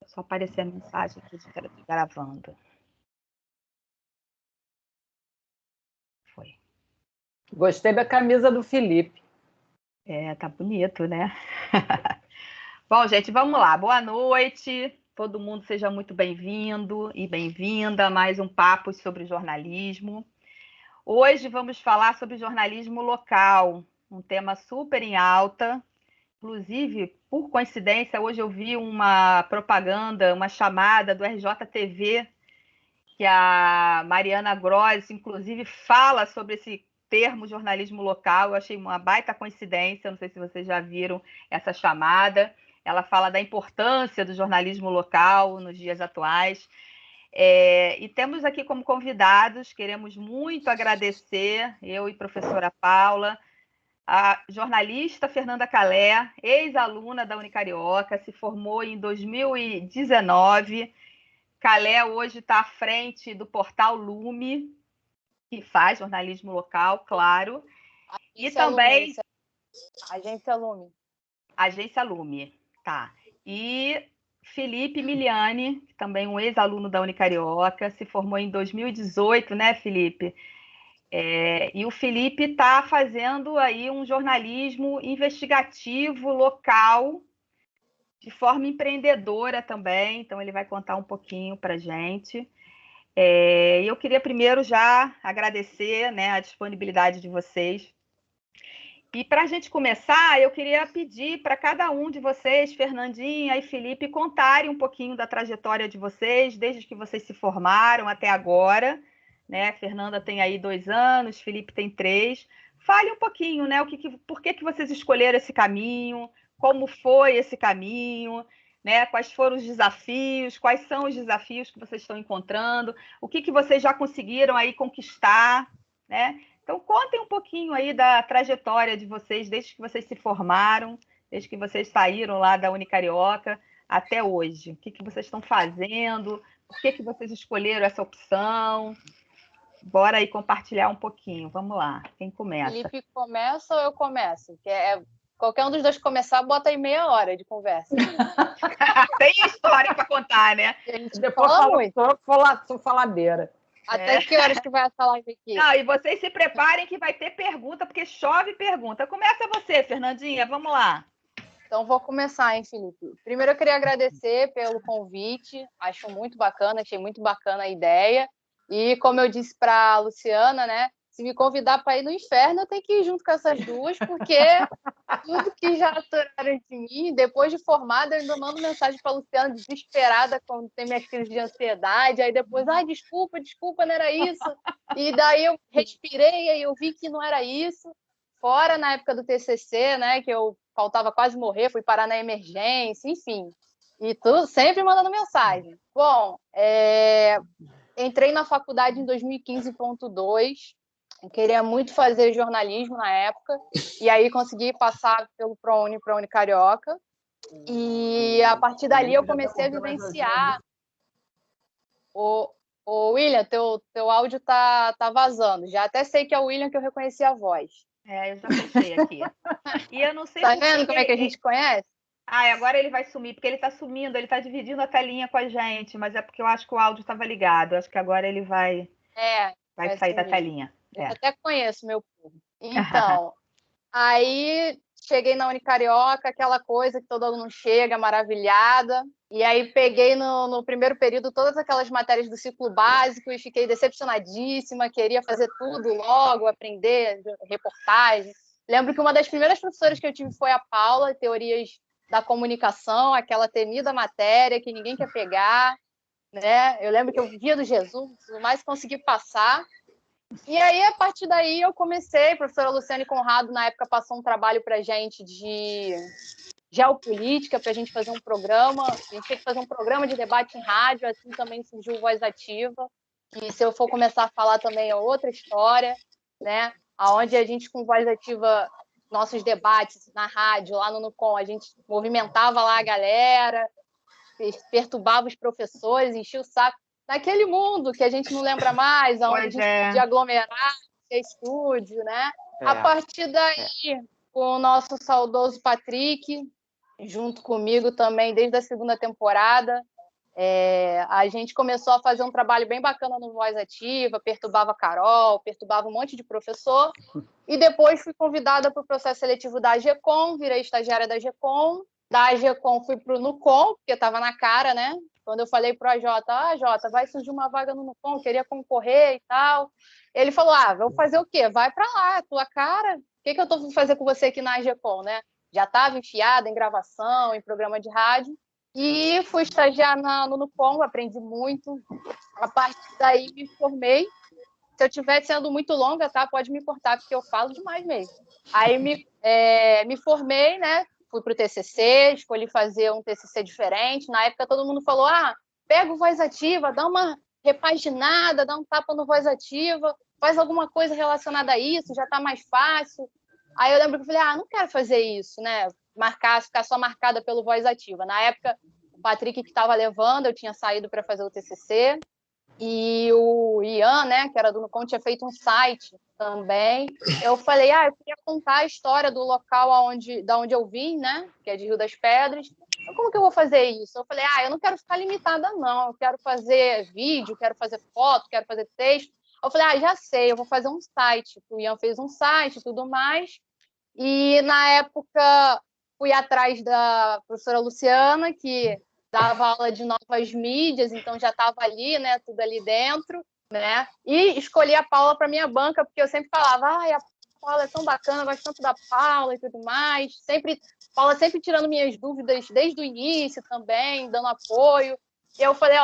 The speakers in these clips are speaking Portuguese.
Só aparecer a mensagem aqui de gravando. Foi. Gostei da camisa do Felipe. Tá bonito, né? Bom, gente, vamos lá. Boa noite. Todo mundo seja muito bem-vindo e bem-vinda a mais um Papo sobre Jornalismo. Hoje vamos falar sobre jornalismo local, um tema super em alta. Inclusive, por coincidência, hoje eu vi uma propaganda, uma chamada do RJTV, que a Mariana Gross, inclusive, fala sobre esse termo jornalismo local. Eu achei uma baita coincidência, não sei se vocês já viram essa chamada. Ela fala da importância do jornalismo local nos dias atuais. E temos aqui como convidados, queremos muito agradecer, eu e a professora Paula, a jornalista Fernanda Calé, ex-aluna da Unicarioca, se formou em 2019. Calé hoje está à frente do portal Lume, que faz jornalismo local, claro. E também... Agência Lume. Agência Lume, tá. E Felipe Miliani, também um ex-aluno da Unicarioca, se formou em 2018, né, Felipe? E o Felipe está fazendo aí um jornalismo investigativo local, de forma empreendedora também, então ele vai contar um pouquinho para a gente. Eu queria primeiro já agradecer, né, a disponibilidade de vocês. E para a gente começar, eu queria pedir para cada um de vocês, Fernandinha e Felipe, contarem um pouquinho da trajetória de vocês, desde que vocês se formaram até agora. Né? Fernanda tem aí 2 anos, Felipe tem 3. Fale um pouquinho, né? Por que vocês escolheram esse caminho? Como foi esse caminho? Né? Quais foram os desafios? Quais são os desafios que vocês estão encontrando? O que vocês já conseguiram aí conquistar? Né? Então, contem um pouquinho aí da trajetória de vocês, desde que vocês se formaram, desde que vocês saíram lá da Unicarioca até hoje. O que vocês estão fazendo? Por que vocês escolheram essa opção? Bora aí compartilhar um pouquinho. Vamos lá. Quem começa? Felipe começa ou eu começo? Qualquer um dos dois começar, bota aí meia hora de conversa. Tem história para contar, né? Depois sou faladeira. Até que horas que vai essa live aqui? Não, e vocês se preparem que vai ter pergunta, porque chove pergunta. Começa você, Fernandinha. Vamos lá. Então, vou começar, hein, Felipe? Primeiro, eu queria agradecer pelo convite. Acho muito bacana, achei muito bacana a ideia. E, como eu disse para a Luciana, né? Se me convidar para ir no inferno, eu tenho que ir junto com essas duas, porque tudo que já aturaram de mim, depois de formada, eu ainda mando mensagem para a Luciana desesperada quando tem minhas crises de ansiedade. Aí depois, desculpa, não era isso. E daí eu respirei, aí eu vi que não era isso. Fora na época do TCC, né? Que eu faltava quase morrer, fui parar na emergência, enfim. E tudo sempre mandando mensagem. Bom, entrei na faculdade em 2015.2. Eu queria muito fazer jornalismo na época. E aí consegui passar pelo ProUni para a Unicarioca. E a partir dali eu comecei a vivenciar. O William, teu áudio tá vazando. Já até sei que é o William, que eu reconheci a voz. Eu já fechei aqui. E eu não sei tá vendo como é que a gente conhece? Agora ele vai sumir, porque ele está sumindo, ele está dividindo a telinha com a gente, mas é porque eu acho que o áudio estava ligado. Eu acho que agora ele vai sair da telinha. Eu até conheço meu povo. Então, aí cheguei na Unicarioca, aquela coisa que todo mundo chega, maravilhada. E aí peguei no primeiro período todas aquelas matérias do ciclo básico e fiquei decepcionadíssima, queria fazer tudo logo, aprender reportagem. Lembro que uma das primeiras professoras que eu tive foi a Paula, Teorias da Comunicação, aquela temida matéria que ninguém quer pegar, né? Eu lembro que eu via do Jesus, mas consegui passar. E aí, a partir daí, eu comecei, a professora Luciane Conrado, na época, passou um trabalho para a gente de geopolítica, para a gente fazer um programa. A gente tinha que fazer um programa de debate em rádio, assim também surgiu Voz Ativa. E se eu for começar a falar também é outra história, né? Onde a gente, com Voz Ativa, nossos debates na rádio, lá no Nucom, a gente movimentava lá a galera, perturbava os professores, enchia o saco. Naquele mundo que a gente não lembra mais, onde a gente podia aglomerar, ter estúdio, né? A partir daí, com o nosso saudoso Patrick, junto comigo também, desde a segunda temporada, A gente começou a fazer um trabalho bem bacana no Voz Ativa, perturbava a Carol, perturbava um monte de professor, e depois fui convidada para o processo seletivo da AGECOM, virei estagiária da AGECOM. Da AGECOM fui para o NUCOM, porque estava na cara, né? Quando eu falei para o AJ, Jota, vai surgir uma vaga no NUCOM, queria concorrer e tal. Ele falou, vou fazer o quê? Vai para lá, tua cara. O que eu estou fazendo com você aqui na AGECOM, né? Já estava enfiada em gravação, em programa de rádio. E fui estagiar no NUCOM, aprendi muito. A partir daí me formei. Se eu estiver sendo muito longa, tá? Pode me cortar, porque eu falo demais mesmo. Aí me formei, né? Fui para o TCC, escolhi fazer um TCC diferente. Na época, todo mundo falou, pega o Voz Ativa, dá uma repaginada, dá um tapa no Voz Ativa, faz alguma coisa relacionada a isso, já está mais fácil. Aí eu lembro que eu falei, não quero fazer isso, né? Ficar só marcada pelo Voz Ativa. Na época, o Patrick que estava levando, eu tinha saído para fazer o TCC, e o Ian, né, que era do NUCOM, tinha feito um site também. Eu falei, eu queria contar a história do local da onde eu vim, né, que é de Rio das Pedras. Então, como que eu vou fazer isso? Eu falei, eu não quero ficar limitada, não. Eu quero fazer vídeo, quero fazer foto, quero fazer texto. Eu falei, já sei, eu vou fazer um site. O Ian fez um site e tudo mais. E, na época, fui atrás da professora Luciana, que dava aula de novas mídias, então já estava ali, né, tudo ali dentro, né? E escolhi a Paula para minha banca, porque eu sempre falava, a Paula é tão bacana, eu gosto tanto da Paula e tudo mais. Paula sempre tirando minhas dúvidas desde o início também, dando apoio. E eu falei,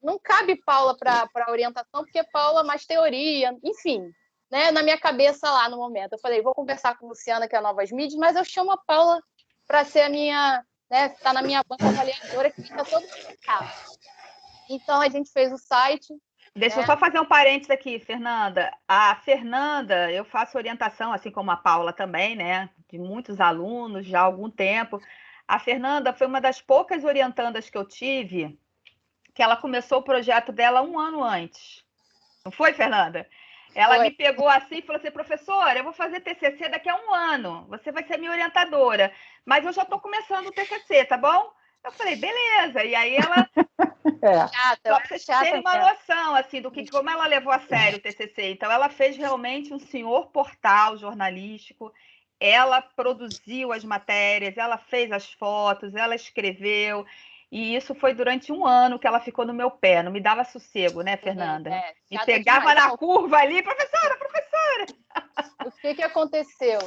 não cabe Paula para orientação, porque Paula é mais teoria, enfim, né, na minha cabeça lá no momento. Eu falei, vou conversar com a Luciana, que é a Novas Mídias, mas eu chamo a Paula para ser a minha, né, tá na minha banca avaliadora, que fica todo mundo. Então, a gente fez o site. Deixa eu só fazer um parênteses aqui, Fernanda. A Fernanda, eu faço orientação, assim como a Paula também, né, de muitos alunos já há algum tempo. A Fernanda foi uma das poucas orientandas que eu tive que ela começou o projeto dela 1 ano antes. Não foi, Fernanda? Ela me pegou assim e falou assim, professora, eu vou fazer TCC daqui a 1 ano, você vai ser minha orientadora, mas eu já estou começando o TCC, tá bom? Eu falei, beleza. E aí ela... Só para vocês terem uma noção assim, como ela levou a sério o TCC. Então, ela fez realmente um senhor portal jornalístico, ela produziu as matérias, ela fez as fotos, ela escreveu... E isso foi durante 1 ano que ela ficou no meu pé. Não me dava sossego, né, Fernanda? Me pegava na curva ali, professora! O que aconteceu?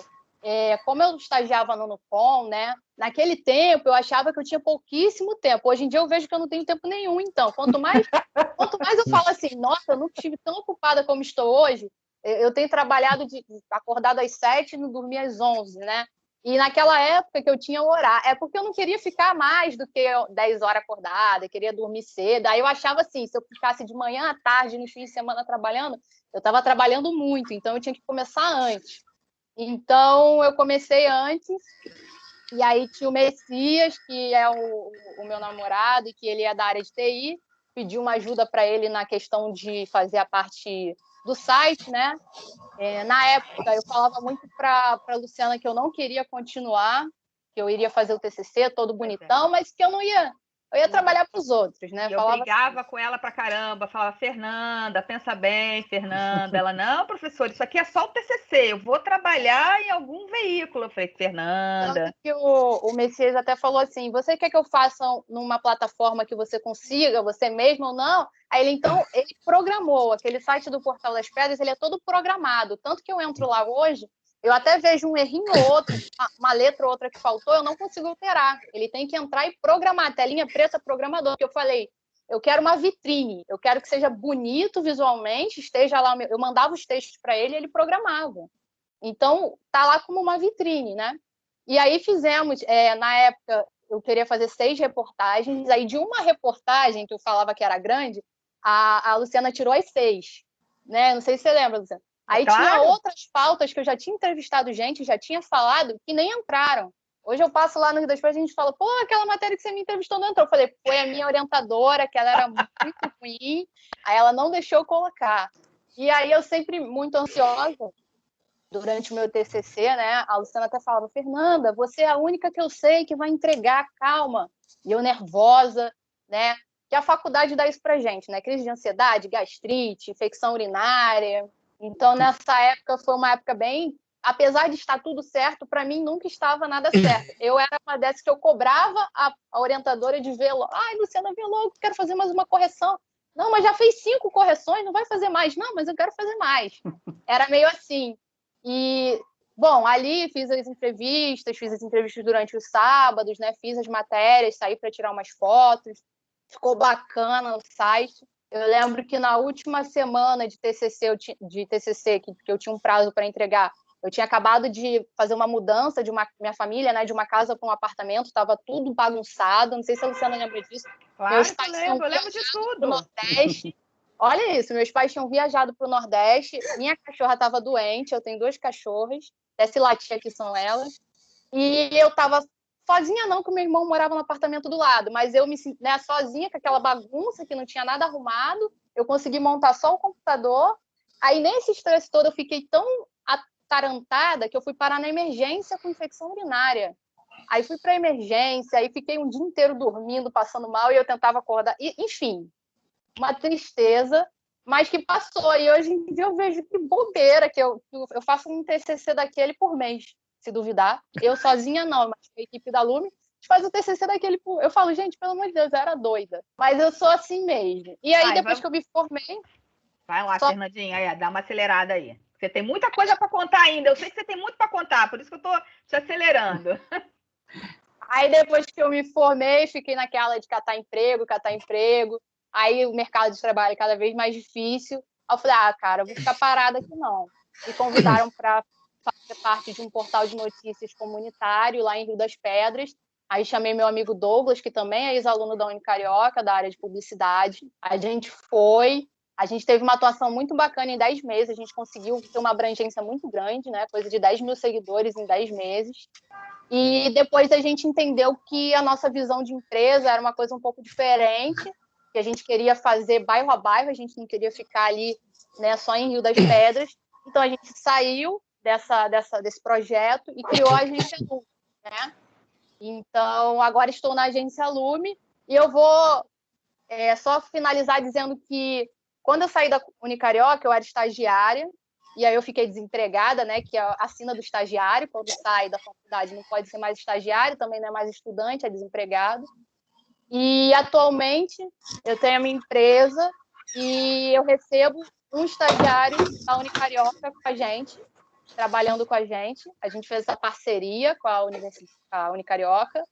Como eu estagiava no NUCOM, né? Naquele tempo, eu achava que eu tinha pouquíssimo tempo. Hoje em dia, eu vejo que eu não tenho tempo nenhum. Então, quanto mais eu falo assim, nossa, eu nunca estive tão ocupada como estou hoje. Eu tenho trabalhado acordado às 7 e não dormir às 11, né? E naquela época que eu tinha horário, é porque eu não queria ficar mais do que 10 horas acordada, eu queria dormir cedo. Aí eu achava assim, se eu ficasse de manhã à tarde, no fim de semana trabalhando, eu estava trabalhando muito, então eu tinha que começar antes. Então, eu comecei antes, e aí tinha o Messias, que é o meu namorado, e que ele é da área de TI, pedi uma ajuda para ele na questão de fazer a parte do site, né? Na época, eu falava muito para a Luciana que eu não queria continuar, que eu iria fazer o TCC todo bonitão, mas que eu ia trabalhar para os outros, né? Eu brigava com ela pra caramba, falava, Fernanda, pensa bem, Fernanda. Ela, não, professor, isso aqui é só o TCC, eu vou trabalhar em algum veículo. Eu falei, Fernanda... Tanto que o Messias até falou assim, você quer que eu faça numa plataforma que você consiga, você mesmo ou não? Aí ele programou, aquele site do Portal das Pedras, ele é todo programado, tanto que eu entro lá hoje, eu até vejo um errinho ou outro, uma letra ou outra que faltou, eu não consigo alterar. Ele tem que entrar e programar, telinha preta, programador, que eu falei, eu quero uma vitrine, eu quero que seja bonito visualmente, esteja lá, eu mandava os textos para ele e ele programava. Então, tá lá como uma vitrine, né? E aí fizemos, na época, eu queria fazer 6 reportagens, aí de uma reportagem que eu falava que era grande, a Luciana tirou as 6, né? Não sei se você lembra, Luciana. Aí tinha outras pautas que eu já tinha entrevistado gente, já tinha falado, que nem entraram. Hoje eu passo lá no Rio das Pedras e a gente fala, pô, aquela matéria que você me entrevistou não entrou. Eu falei, foi a minha orientadora, que ela era muito ruim, aí ela não deixou eu colocar. E aí eu sempre muito ansiosa, durante o meu TCC, né, a Luciana até falava, Fernanda, você é a única que eu sei que vai entregar, calma. E eu nervosa, né, que a faculdade dá isso pra gente, né? Crise de ansiedade, gastrite, infecção urinária. Então, nessa época, foi uma época bem... Apesar de estar tudo certo, para mim nunca estava nada certo. Eu era uma dessas que eu cobrava a orientadora de ver logo. Ai, Luciana, vê logo, quero fazer mais uma correção. Não, mas já fez 5 correções, não vai fazer mais. Não, mas eu quero fazer mais. Era meio assim. E, bom, ali fiz as entrevistas durante os sábados, né? Fiz as matérias, saí para tirar umas fotos. Ficou bacana o site. Eu lembro que na última semana de TCC, que eu tinha um prazo para entregar, eu tinha acabado de fazer uma mudança de minha família, né, de uma casa para um apartamento, estava tudo bagunçado. Não sei se a Luciana lembra disso. Claro, Meus pais eu lembro de tudo. Pro Nordeste. Olha isso, meus pais tinham viajado para o Nordeste, minha cachorra estava doente, eu tenho 2 cachorras, até se latir aqui são elas, e eu estava sozinha não, que o meu irmão morava no apartamento do lado, mas eu me senti, né, sozinha, com aquela bagunça, que não tinha nada arrumado, eu consegui montar só o computador, aí nesse estresse todo eu fiquei tão atarantada que eu fui parar na emergência com infecção urinária. Aí fui para emergência, aí fiquei um dia inteiro dormindo, passando mal, e eu tentava acordar, e, enfim, uma tristeza, mas que passou, e hoje em dia eu vejo que bobeira, que eu faço um TCC daquele por mês, se duvidar. Eu sozinha não, mas a equipe da Lume faz o TCC daquele por... Eu falo, gente, pelo amor de Deus, eu era doida. Mas eu sou assim mesmo. E aí, depois que eu me formei... Vai lá, Fernandinha, aí, dá uma acelerada aí. Você tem muita coisa para contar ainda. Eu sei que você tem muito para contar, por isso que eu estou te acelerando. Aí, depois que eu me formei, fiquei naquela de catar emprego. Aí, o mercado de trabalho é cada vez mais difícil. Aí eu falei, cara, eu vou ficar parada aqui não. Me convidaram para fazer parte de um portal de notícias comunitário lá em Rio das Pedras. Aí chamei meu amigo Douglas, que também é ex-aluno da Unicarioca, da área de publicidade. A gente teve uma atuação muito bacana em 10 meses, a gente conseguiu ter uma abrangência muito grande, né? Coisa de 10 mil seguidores em 10 meses. E depois a gente entendeu que a nossa visão de empresa era uma coisa um pouco diferente, que a gente queria fazer bairro a bairro, a gente não queria ficar ali, né, só em Rio das Pedras. Então a gente saiu desse projeto e criou a Agência Lume, né? Então agora estou na Agência Lume e eu vou só finalizar dizendo que quando eu saí da Unicarioca eu era estagiária e aí eu fiquei desempregada, né? Que é a sina do estagiário, quando sai da faculdade não pode ser mais estagiário, também não é mais estudante, é desempregado. E atualmente eu tenho a minha empresa e eu recebo um estagiário da Unicarioca com a gente, trabalhando com a gente. A gente fez essa parceria com a Unicarioca.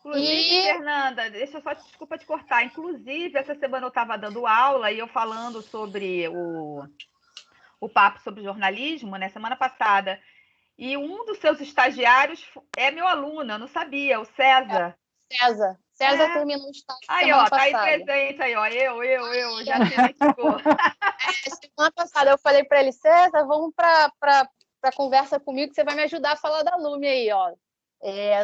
Inclusive, Fernanda, desculpa te cortar. Inclusive, essa semana eu estava dando aula e eu falando sobre o papo sobre jornalismo, né, semana passada. E um dos seus estagiários é meu aluno, eu não sabia, o César. César terminou o estágio aí, semana passada. Tá aí presente, aí, ó, eu já se identificou. Semana passada eu falei para ele, César, vamos para conversa comigo, que você vai me ajudar a falar da Lume aí, ó.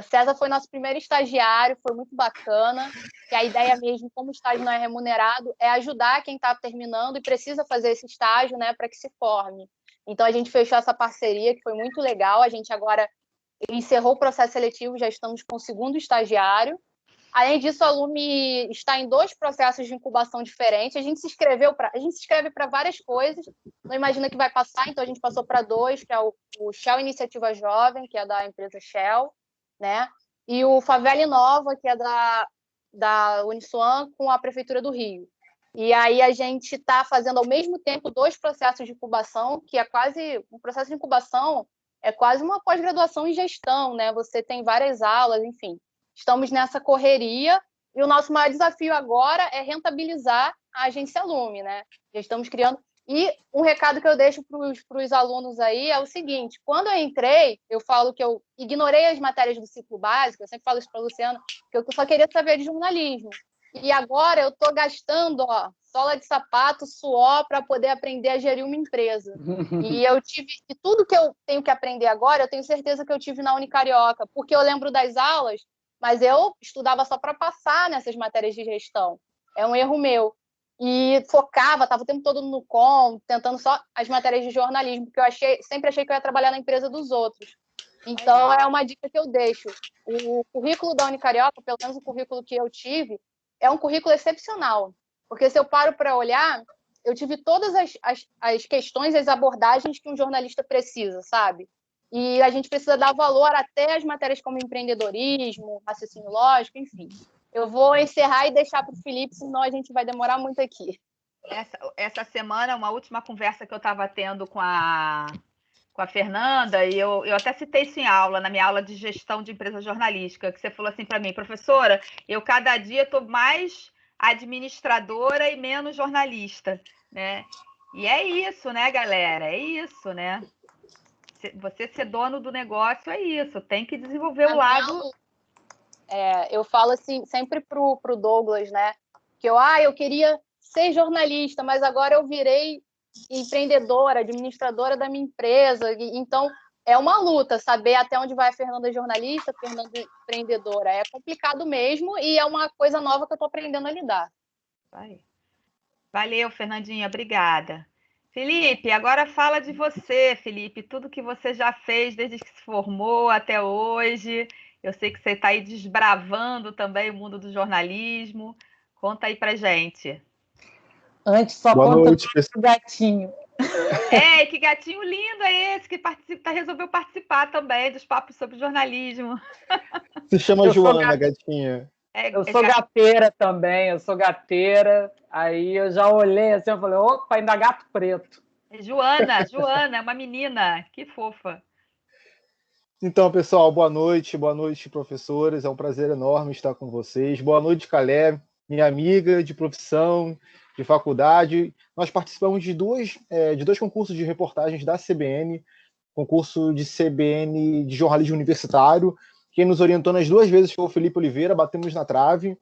César foi nosso primeiro estagiário, foi muito bacana, que a ideia mesmo, como o estágio não é remunerado, é ajudar quem está terminando e precisa fazer esse estágio, né, para que se forme. Então, a gente fechou essa parceria, que foi muito legal. A gente agora encerrou o processo seletivo, já estamos com o segundo estagiário. Além disso, a Lume está em 2 processos de incubação diferentes. A gente se inscreve para várias coisas, não imagina que vai passar, então a gente passou para 2, que é o Shell Iniciativa Jovem, que é da empresa Shell, né? E o Favela Inova, que é da Uniswan, com a Prefeitura do Rio. E aí a gente está fazendo ao mesmo tempo 2 processos de incubação, que é quase... Um processo de incubação é quase uma pós-graduação em gestão, né? Você tem várias aulas, enfim. Estamos nessa correria e o nosso maior desafio agora é rentabilizar a Agência Lume, né? Já estamos criando... E um recado que eu deixo para os alunos aí é o seguinte, quando eu entrei, eu falo que eu ignorei as matérias do ciclo básico, eu sempre falo isso para a Luciana, que eu só queria saber de jornalismo. E agora eu estou gastando sola de sapato, suor, para poder aprender a gerir uma empresa. E tudo que eu tenho que aprender agora, eu tenho certeza que eu tive na Unicarioca, porque eu lembro das aulas, mas eu estudava só para passar nessas matérias de gestão. É um erro meu. E focava, estava o tempo todo no com, tentando só as matérias de jornalismo, porque eu sempre achei que eu ia trabalhar na empresa dos outros. Então, é uma dica que eu deixo. O currículo da Unicarioca, pelo menos o currículo que eu tive, é um currículo excepcional, porque se eu paro para olhar, eu tive todas as questões, as abordagens que um jornalista precisa, sabe? E a gente precisa dar valor até às matérias como empreendedorismo, raciocínio lógico, enfim. Eu vou encerrar e deixar para o Felipe, senão a gente vai demorar muito aqui. Essa semana, uma última conversa que eu estava tendo com a Fernanda, e eu até citei isso em aula, na minha aula de gestão de empresa jornalística, que você falou assim para mim, professora, eu cada dia estou mais administradora e menos jornalista, né? E é isso, né, galera? É isso, né? Você ser dono do negócio é isso, tem que desenvolver o lado. Eu falo assim, sempre pro Douglas, né? Que eu queria ser jornalista, mas agora eu virei empreendedora, administradora da minha empresa. Então, é uma luta saber até onde vai a Fernanda jornalista, a Fernanda empreendedora. É complicado mesmo e é uma coisa nova que eu estou aprendendo a lidar. Valeu, Fernandinha, obrigada. Felipe, agora fala de você, Felipe, tudo que você já fez desde que se formou até hoje. Eu sei que você está aí desbravando também o mundo do jornalismo. Conta aí pra gente. Antes, só Boa conta noite, do gatinho. Que gatinho lindo é esse que resolveu participar também dos papos sobre jornalismo. Se chama Joana, gatinha. Eu sou gateira também, eu sou gateira. Aí eu já olhei assim, eu falei, opa, ainda gato preto. Joana, é uma menina, que fofa. Então, pessoal, boa noite, professores. É um prazer enorme estar com vocês. Boa noite, Caleb, minha amiga de profissão, de faculdade. Nós participamos de dois concursos de reportagens da CBN, concurso de CBN de jornalismo universitário. Quem nos orientou nas duas vezes foi o Felipe Oliveira, batemos na trave,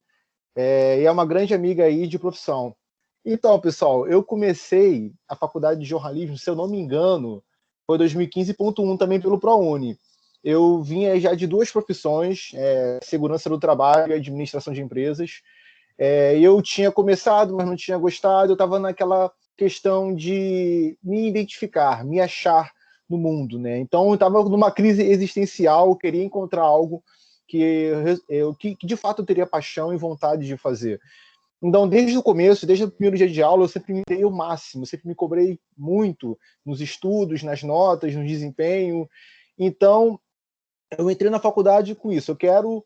e é uma grande amiga aí de profissão. Então, pessoal, eu comecei a faculdade de jornalismo, se eu não me engano, foi 2015.1 também pelo ProUni. Eu vinha já de duas profissões, segurança do trabalho e administração de empresas. Eu tinha começado, mas não tinha gostado. Eu estava naquela questão de me identificar, me achar no mundo, né? Então, eu estava numa crise existencial, eu queria encontrar algo que de fato eu teria paixão e vontade de fazer. Então, desde o começo, desde o primeiro dia de aula, eu sempre me dei o máximo, sempre me cobrei muito nos estudos, nas notas, no desempenho. Então, eu entrei na faculdade com isso. Eu quero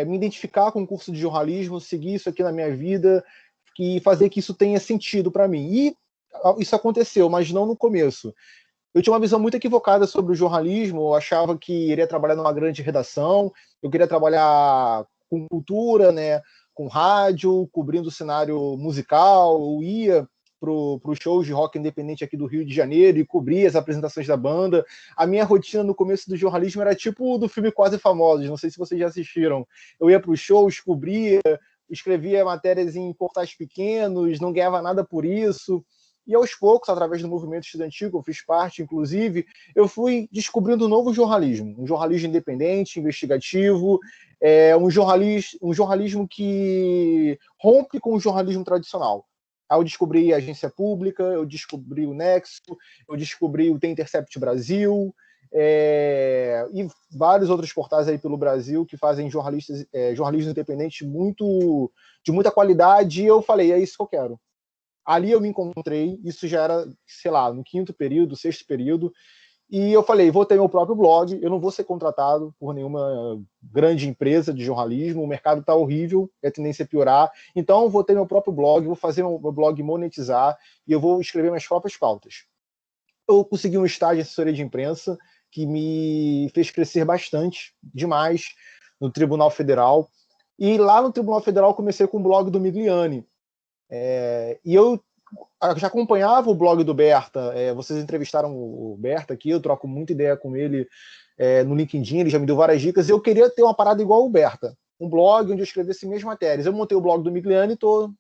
me identificar com o curso de jornalismo, seguir isso aqui na minha vida e fazer que isso tenha sentido para mim. E isso aconteceu, mas não no começo. Eu tinha uma visão muito equivocada sobre o jornalismo. Eu achava que iria trabalhar numa grande redação, eu queria trabalhar com cultura, né, com rádio, cobrindo o cenário musical. Eu ia para os shows de rock independente aqui do Rio de Janeiro e cobria as apresentações da banda. A minha rotina no começo do jornalismo era tipo do filme Quase Famosos, não sei se vocês já assistiram. Eu ia para os shows, cobria, escrevia matérias em portais pequenos, não ganhava nada por isso. E aos poucos, através do movimento estudantil, que eu fiz parte, inclusive, eu fui descobrindo um novo jornalismo, um jornalismo independente, investigativo, um jornalismo que rompe com o jornalismo tradicional. Aí eu descobri a Agência Pública, eu descobri o Nexo, eu descobri o The Intercept Brasil, e vários outros portais aí pelo Brasil que fazem jornalismo independente de muita qualidade, e eu falei, é isso que eu quero. Ali eu me encontrei, isso já era, sei lá, no quinto período, sexto período, e eu falei, vou ter meu próprio blog, eu não vou ser contratado por nenhuma grande empresa de jornalismo, o mercado está horrível, a tendência é piorar, então vou ter meu próprio blog, vou fazer meu blog monetizar e eu vou escrever minhas próprias pautas. Eu consegui um estágio de assessoria de imprensa que me fez crescer bastante, demais, no Tribunal Federal, e lá no Tribunal Federal comecei com o blog do Migliani, e eu já acompanhava o blog do Berta, vocês entrevistaram o Berta aqui, eu troco muita ideia com ele no LinkedIn, ele já me deu várias dicas, e eu queria ter uma parada igual o Berta, um blog onde eu escrevesse minhas matérias. Eu montei o blog do Migliani e estou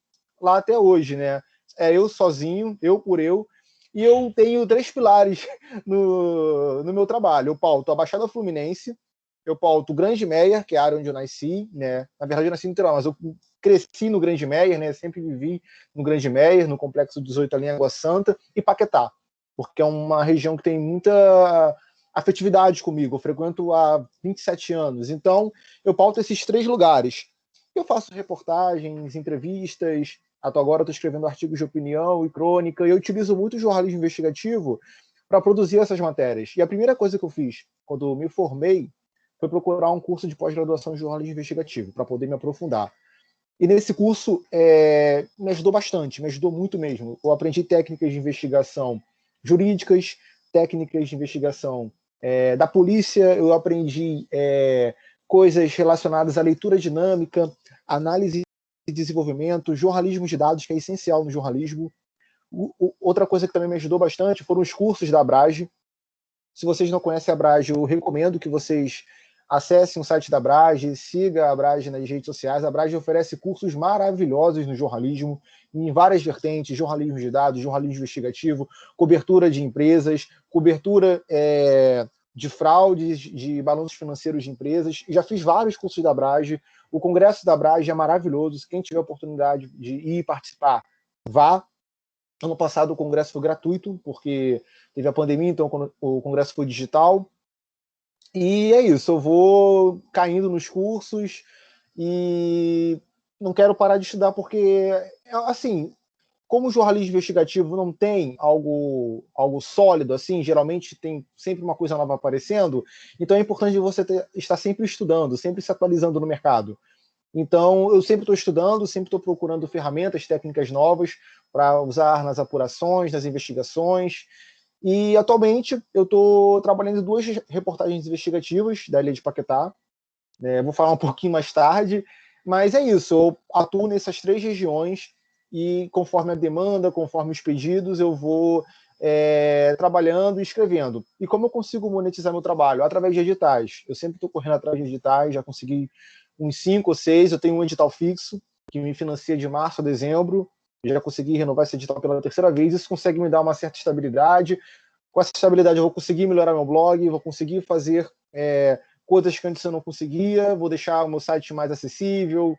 lá até hoje, né? Eu sozinho, eu por eu, e eu tenho 3 pilares no meu trabalho. Eu pauto a Baixada Fluminense, eu pauto o Grande Meier, que é a área onde eu nasci, né? Na verdade eu nasci no Niterói, mas eu cresci no Grande Meier, né? Sempre vivi no Grande Meier, no Complexo 18 ali em Água Santa, e Paquetá, porque é uma região que tem muita afetividade comigo. Eu frequento há 27 anos, então eu pauto esses 3 lugares. Eu faço reportagens, entrevistas, até agora estou escrevendo artigos de opinião e crônica, e eu utilizo muito o jornalismo investigativo para produzir essas matérias. E a primeira coisa que eu fiz quando me formei foi procurar um curso de pós-graduação em jornalismo investigativo, para poder me aprofundar. E nesse curso me ajudou bastante, me ajudou muito mesmo. Eu aprendi técnicas de investigação jurídicas, técnicas de investigação da polícia, eu aprendi coisas relacionadas à leitura dinâmica, análise de desenvolvimento, jornalismo de dados, que é essencial no jornalismo. Outra coisa que também me ajudou bastante foram os cursos da Abrage. Se vocês não conhecem a Abrage, eu recomendo que vocês acessem o site da Abrage, siga a Abrage nas redes sociais. A Abrage oferece cursos maravilhosos no jornalismo, em várias vertentes: jornalismo de dados, jornalismo investigativo, cobertura de empresas, cobertura de fraudes, de balanços financeiros de empresas. Já fiz vários cursos da Abrage. O congresso da Abrage é maravilhoso. Quem tiver a oportunidade de ir participar, vá. Ano passado o congresso foi gratuito, porque teve a pandemia, então o congresso foi digital. E é isso, eu vou caindo nos cursos e não quero parar de estudar, porque, assim, como o jornalismo investigativo não tem algo sólido, assim, geralmente tem sempre uma coisa nova aparecendo, então é importante você estar sempre estudando, sempre se atualizando no mercado. Então, eu sempre estou estudando, sempre estou procurando ferramentas, técnicas novas para usar nas apurações, nas investigações. E, atualmente, eu estou trabalhando em 2 reportagens investigativas da Ilha de Paquetá. Vou falar um pouquinho mais tarde, mas é isso. Eu atuo nessas 3 regiões e, conforme a demanda, conforme os pedidos, eu vou trabalhando e escrevendo. E como eu consigo monetizar meu trabalho? Através de editais. Eu sempre estou correndo atrás de editais, já consegui uns 5 ou 6. Eu tenho um edital fixo que me financia de março a dezembro. Já consegui renovar esse edital pela 3ª vez. Isso consegue me dar uma certa estabilidade. Com essa estabilidade eu vou conseguir melhorar meu blog, vou conseguir fazer coisas que antes eu não conseguia, vou deixar o meu site mais acessível.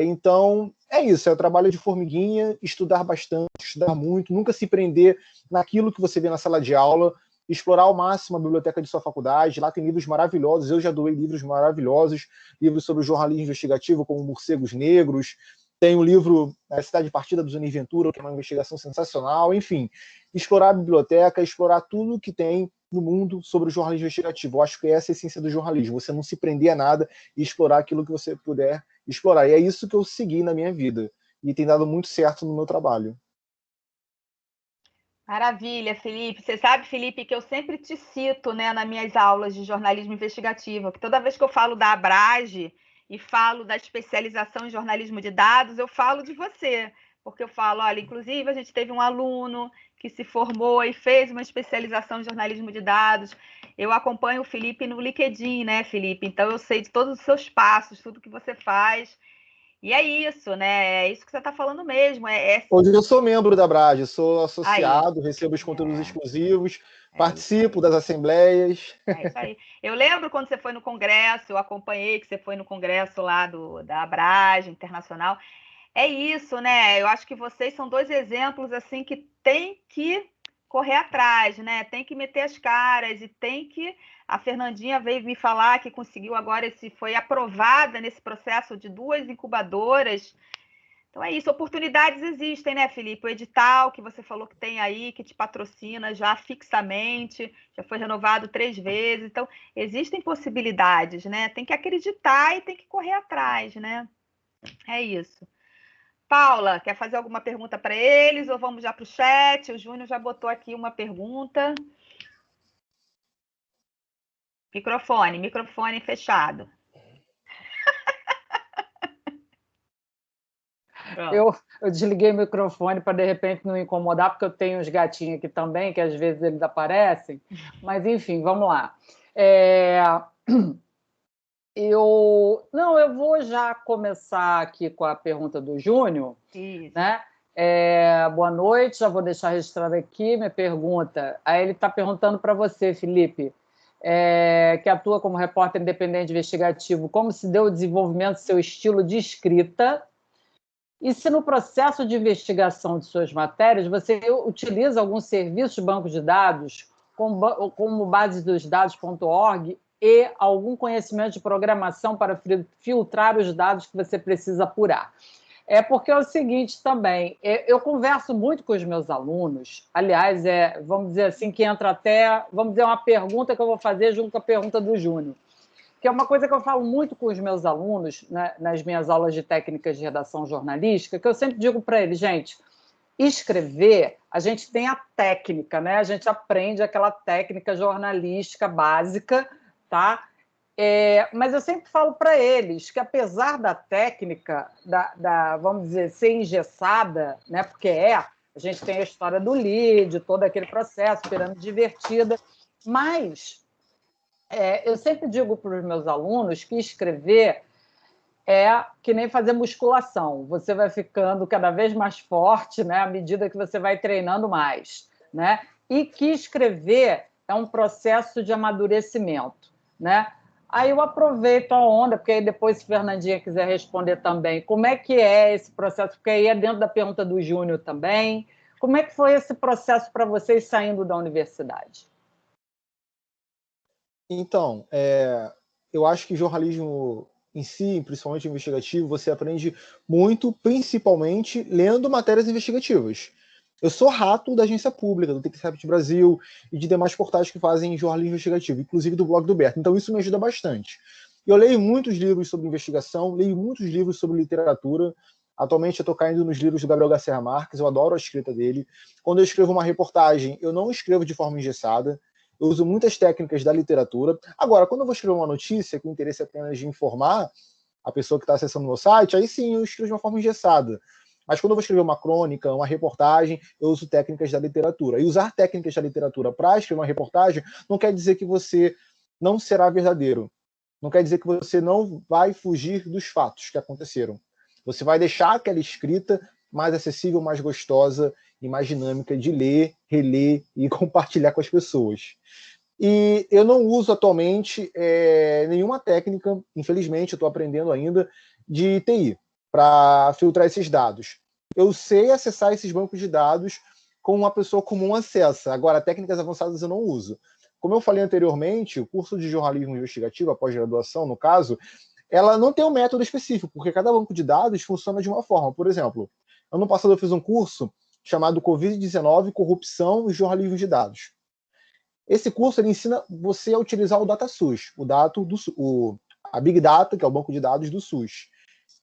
Então, é isso. É o trabalho de formiguinha, estudar bastante, estudar muito, nunca se prender naquilo que você vê na sala de aula, explorar ao máximo a biblioteca de sua faculdade. Lá tem livros maravilhosos, eu já doei livros maravilhosos, livros sobre jornalismo investigativo, como Morcegos Negros. Tem o livro A Cidade Partida, do Zunir Ventura, que é uma investigação sensacional. Enfim, explorar a biblioteca, explorar tudo que tem no mundo sobre o jornalismo investigativo. Eu acho que essa é a essência do jornalismo, você não se prender a nada e explorar aquilo que você puder explorar. E é isso que eu segui na minha vida. E tem dado muito certo no meu trabalho. Maravilha, Felipe. Você sabe, Felipe, que eu sempre te cito, né, nas minhas aulas de jornalismo investigativo, que toda vez que eu falo da Abrage e falo da especialização em jornalismo de dados, eu falo de você, porque eu falo, olha, inclusive a gente teve um aluno que se formou e fez uma especialização em jornalismo de dados. Eu acompanho o Felipe no LinkedIn, né, Felipe? Então eu sei de todos os seus passos, tudo que você faz. E é isso, né? É isso que você está falando mesmo. Hoje eu sou membro da Abrage, sou associado, Aí. recebo os conteúdos exclusivos, participo das assembleias. É isso aí. Eu lembro quando você foi no congresso, eu acompanhei que você foi no congresso lá da Abrage Internacional. É isso, né? Eu acho que vocês são 2 exemplos assim que tem que correr atrás, né? Tem que meter as caras e tem que... A Fernandinha veio me falar que conseguiu agora, foi aprovada nesse processo de 2 incubadoras. Então é isso, oportunidades existem, né, Felipe? O edital que você falou que tem aí, que te patrocina já fixamente, já foi renovado 3 vezes. Então, existem possibilidades, né? Tem que acreditar e tem que correr atrás, né? É isso. Paula, quer fazer alguma pergunta para eles ou vamos já para o chat? O Júnior já botou aqui uma pergunta. Microfone fechado. Eu desliguei o microfone para, de repente, não incomodar, porque eu tenho uns gatinhos aqui também, que às vezes eles aparecem. Mas, enfim, vamos lá. Eu vou já começar aqui com a pergunta do Júnior. Isso. Né? Boa noite, já vou deixar registrado aqui minha pergunta. Aí ele está perguntando para você, Felipe, que atua como repórter independente investigativo, como se deu o desenvolvimento do seu estilo de escrita e se no processo de investigação de suas matérias você utiliza algum serviço de banco de dados, como basedosdados.org e algum conhecimento de programação para filtrar os dados que você precisa apurar. É porque é o seguinte também, eu converso muito com os meus alunos, aliás, vamos dizer assim, que entra até, vamos dizer, uma pergunta que eu vou fazer junto com a pergunta do Júnior, que é uma coisa que eu falo muito com os meus alunos, né, nas minhas aulas de técnicas de redação jornalística, que eu sempre digo para eles, gente, escrever, a gente tem a técnica, né? A gente aprende aquela técnica jornalística básica, tá? Mas eu sempre falo para eles que, apesar da técnica, vamos dizer, ser engessada, né? Porque a gente tem a história do lead, todo aquele processo, pirâmide divertida, mas eu sempre digo para os meus alunos que escrever é que nem fazer musculação. Você vai ficando cada vez mais forte, né, à medida que você vai treinando mais, né? E que escrever é um processo de amadurecimento, né? Aí eu aproveito a onda, porque aí depois, se Fernandinha quiser responder também, como é que é esse processo? Porque aí é dentro da pergunta do Júnior também. Como é que foi esse processo para vocês saindo da universidade? Então, eu acho que jornalismo em si, principalmente investigativo, você aprende muito, principalmente lendo matérias investigativas. Eu sou rato da agência pública, do TXRapid Brasil e de demais portais que fazem jornalismo investigativo, inclusive do blog do Berto. Então isso me ajuda bastante. Eu leio muitos livros sobre investigação, leio muitos livros sobre literatura. Atualmente eu estou caindo nos livros do Gabriel Garcia Marques, eu adoro a escrita dele. Quando eu escrevo uma reportagem, eu não escrevo de forma engessada. Eu uso muitas técnicas da literatura. Agora, quando eu vou escrever uma notícia com interesse apenas de informar a pessoa que está acessando o meu site, aí sim eu escrevo de uma forma engessada. Mas quando eu vou escrever uma crônica, uma reportagem, eu uso técnicas da literatura. E usar técnicas da literatura para escrever uma reportagem não quer dizer que você não será verdadeiro. Não quer dizer que você não vai fugir dos fatos que aconteceram. Você vai deixar aquela escrita mais acessível, mais gostosa e mais dinâmica de ler, reler e compartilhar com as pessoas. E eu não uso atualmente nenhuma técnica, infelizmente, eu estou aprendendo ainda, de TI, para filtrar esses dados. Eu sei acessar esses bancos de dados como uma pessoa comum acessa. Agora, técnicas avançadas eu não uso. Como eu falei anteriormente, o curso de jornalismo investigativo, a pós-graduação, no caso, ela não tem um método específico, porque cada banco de dados funciona de uma forma. Por exemplo, ano passado eu fiz um curso chamado Covid-19, Corrupção e Jornalismo de Dados. Esse curso ele ensina você a utilizar o DataSUS, a Big Data, que é o banco de dados do SUS.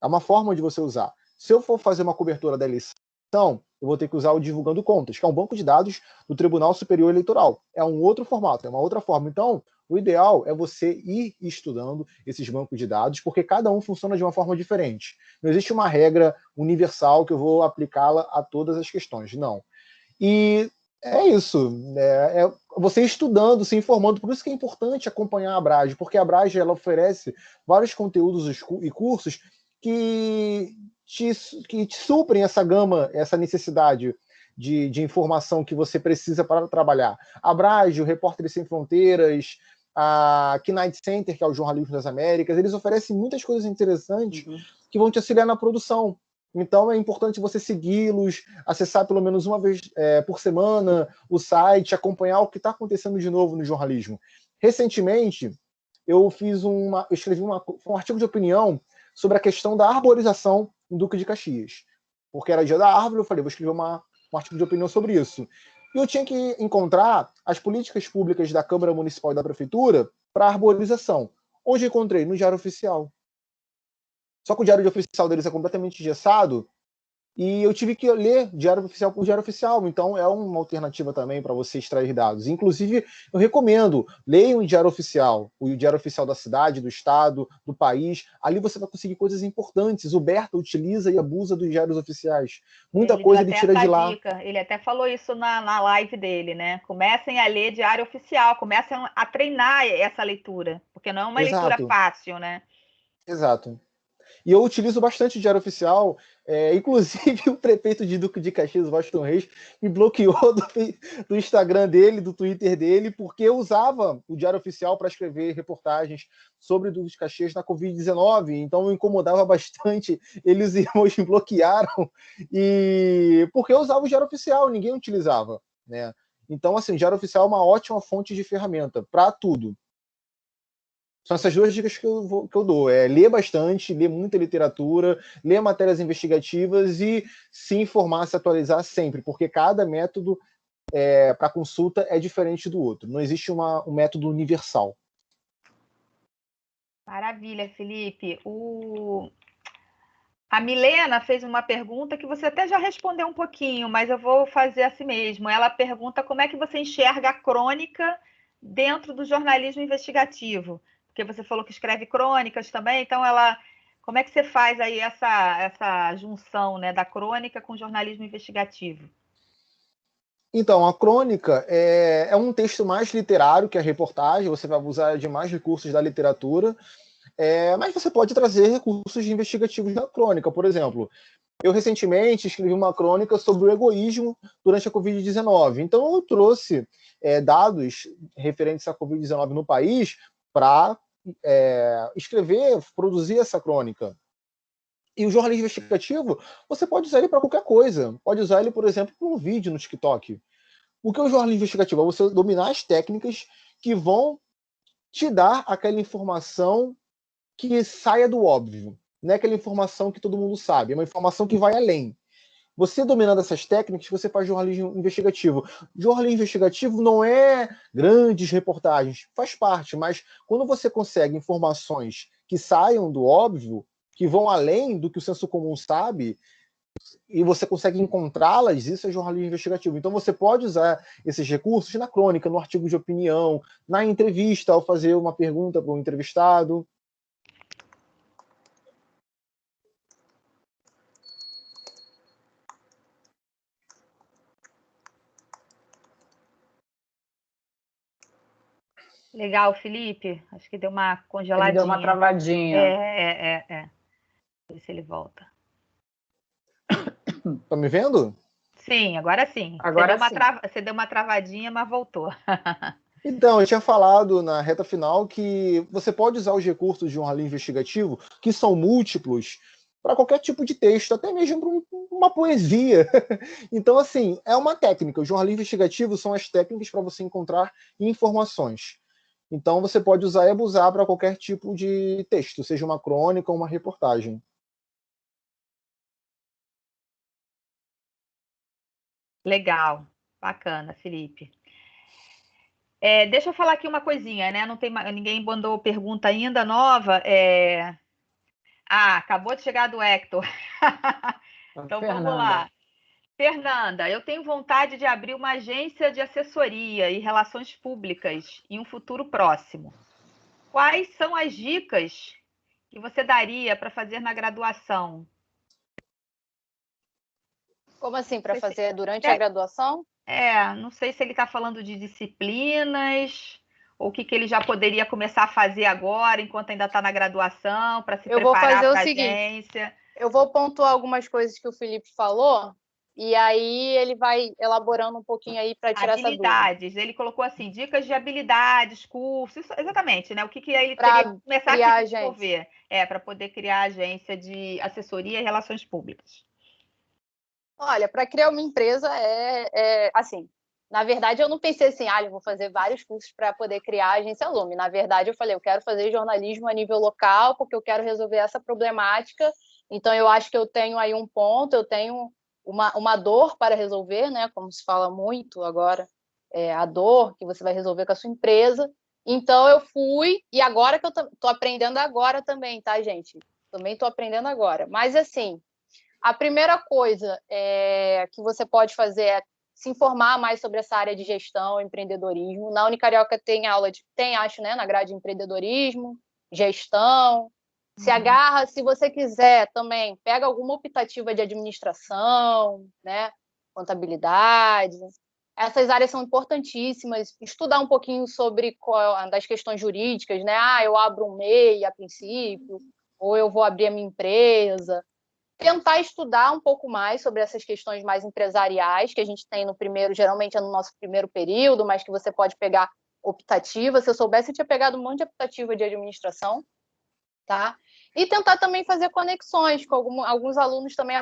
É uma forma de você usar. Se eu for fazer uma cobertura da eleição, eu vou ter que usar o Divulgando Contas, que é um banco de dados do Tribunal Superior Eleitoral. É um outro formato, é uma outra forma. Então, o ideal é você ir estudando esses bancos de dados, porque cada um funciona de uma forma diferente. Não existe uma regra universal que eu vou aplicá-la a todas as questões, não. E é isso, você estudando, se informando, por isso que é importante acompanhar a Abrage, porque a Abrage ela oferece vários conteúdos e cursos que te suprem essa gama, essa necessidade de informação que você precisa para trabalhar. A Abrage, o Repórteres Sem Fronteiras, a Knight Center, que é o Jornalismo das Américas, eles oferecem muitas coisas interessantes que vão te auxiliar na produção. Então é importante você segui-los, acessar pelo menos uma vez por semana o site, acompanhar o que está acontecendo de novo no jornalismo. Recentemente, eu escrevi um artigo de opinião sobre a questão da arborização em Duque de Caxias. Porque era dia da árvore, eu falei, vou escrever um artigo de opinião sobre isso. E eu tinha que encontrar as políticas públicas da Câmara Municipal e da Prefeitura para arborização. Onde encontrei? No Diário Oficial. Só que o Diário Oficial deles é completamente engessado e eu tive que ler Diário Oficial por Diário Oficial. Então é uma alternativa também para você extrair dados. Inclusive, eu recomendo, leiam o Diário Oficial da cidade, do estado, do país. Ali você vai conseguir coisas importantes. O Berta utiliza e abusa dos diários oficiais. Muita coisa ele tira de lá. Dica. Ele até falou isso na live dele, né? Comecem a ler Diário Oficial, comecem a treinar essa leitura, porque não é uma leitura fácil, né? Exato. E eu utilizo bastante o Diário Oficial, inclusive o prefeito de Duque de Caxias, Washington Reis, me bloqueou do Instagram dele, do Twitter dele, porque eu usava o Diário Oficial para escrever reportagens sobre Duque de Caxias na Covid-19, então me incomodava bastante, eles e os irmãos me bloquearam, porque eu usava o Diário Oficial, ninguém utilizava, né? Então, assim, o Diário Oficial é uma ótima fonte de ferramenta para tudo. São essas duas dicas que eu dou. Ler bastante, ler muita literatura, ler matérias investigativas e se informar, se atualizar sempre, porque cada método para consulta é diferente do outro. Não existe um método universal. Maravilha, Felipe. A Milena fez uma pergunta que você até já respondeu um pouquinho, mas eu vou fazer assim mesmo. Ela pergunta como é que você enxerga a crônica dentro do jornalismo investigativo, porque você falou que escreve crônicas também, então como é que você faz aí essa junção, né, da crônica com o jornalismo investigativo? Então, a crônica é um texto mais literário que a reportagem, você vai usar de mais recursos da literatura, mas você pode trazer recursos investigativos da crônica. Por exemplo, eu recentemente escrevi uma crônica sobre o egoísmo durante a Covid-19. Então, eu trouxe dados referentes à Covid-19 no país para escrever, produzir essa crônica. E o jornalismo investigativo, você pode usar ele para qualquer coisa. Pode usar ele, por exemplo, para um vídeo no TikTok. O que é o jornalismo investigativo? É você dominar as técnicas que vão te dar aquela informação que saia do óbvio. Não é aquela informação que todo mundo sabe, é uma informação que vai além. Você dominando essas técnicas, você faz jornalismo investigativo. Jornalismo investigativo não é grandes reportagens, faz parte, mas quando você consegue informações que saiam do óbvio, que vão além do que o senso comum sabe, e você consegue encontrá-las, isso é jornalismo investigativo. Então você pode usar esses recursos na crônica, no artigo de opinião, na entrevista, ao fazer uma pergunta para um entrevistado. Legal, Felipe. Acho que deu uma congeladinha. Ele deu uma travadinha. Ver se ele volta. Tá me vendo? Sim, agora sim. Agora Você deu uma travadinha, mas voltou. Então, eu tinha falado na reta final que você pode usar os recursos de jornalismo investigativo, que são múltiplos, para qualquer tipo de texto, até mesmo para uma poesia. Então, assim, é uma técnica. O jornalismo investigativo são as técnicas para você encontrar informações. Então, você pode usar e abusar para qualquer tipo de texto, seja uma crônica ou uma reportagem. Legal, bacana, Felipe. Deixa eu falar aqui uma coisinha, né? Não tem ninguém mandou pergunta ainda nova. Acabou de chegar do Hector. Então vamos lá. Fernanda, eu tenho vontade de abrir uma agência de assessoria e relações públicas em um futuro próximo. Quais são as dicas que você daria para fazer na graduação? Como assim, para fazer durante a graduação? Não sei se ele está falando de disciplinas, ou o que ele já poderia começar a fazer agora, enquanto ainda está na graduação, para se preparar para a agência. Eu vou pontuar algumas coisas que o Felipe falou, e aí ele vai elaborando um pouquinho aí para tirar essa dúvida. Habilidades, ele colocou assim, dicas de habilidades, cursos, exatamente, né? O que ele teria que começar a desenvolver, para poder criar a agência de assessoria e relações públicas. Olha, para criar uma empresa assim, na verdade eu não pensei assim, eu vou fazer vários cursos para poder criar a agência Lume. Na verdade eu falei, eu quero fazer jornalismo a nível local, porque eu quero resolver essa problemática. Então eu acho que eu tenho aí um ponto, eu tenho uma dor para resolver, né? Como se fala muito agora, a dor que você vai resolver com a sua empresa. Então eu fui, e agora que eu tô aprendendo agora também, tá, gente? Também tô aprendendo agora. Mas assim, a primeira coisa que você pode fazer é se informar mais sobre essa área de gestão, empreendedorismo. Na Unicarioca tem aula acho, né, na grade de empreendedorismo, gestão. Se agarra, se você quiser também, pega alguma optativa de administração, né, contabilidade. Essas áreas são importantíssimas. Estudar um pouquinho sobre das questões jurídicas, né? Eu abro um MEI a princípio, ou eu vou abrir a minha empresa. Tentar estudar um pouco mais sobre essas questões mais empresariais que a gente tem geralmente é no nosso primeiro período, mas que você pode pegar optativa. Se eu soubesse, eu tinha pegado um monte de optativa de administração, tá? E tentar também fazer conexões com alguns alunos também.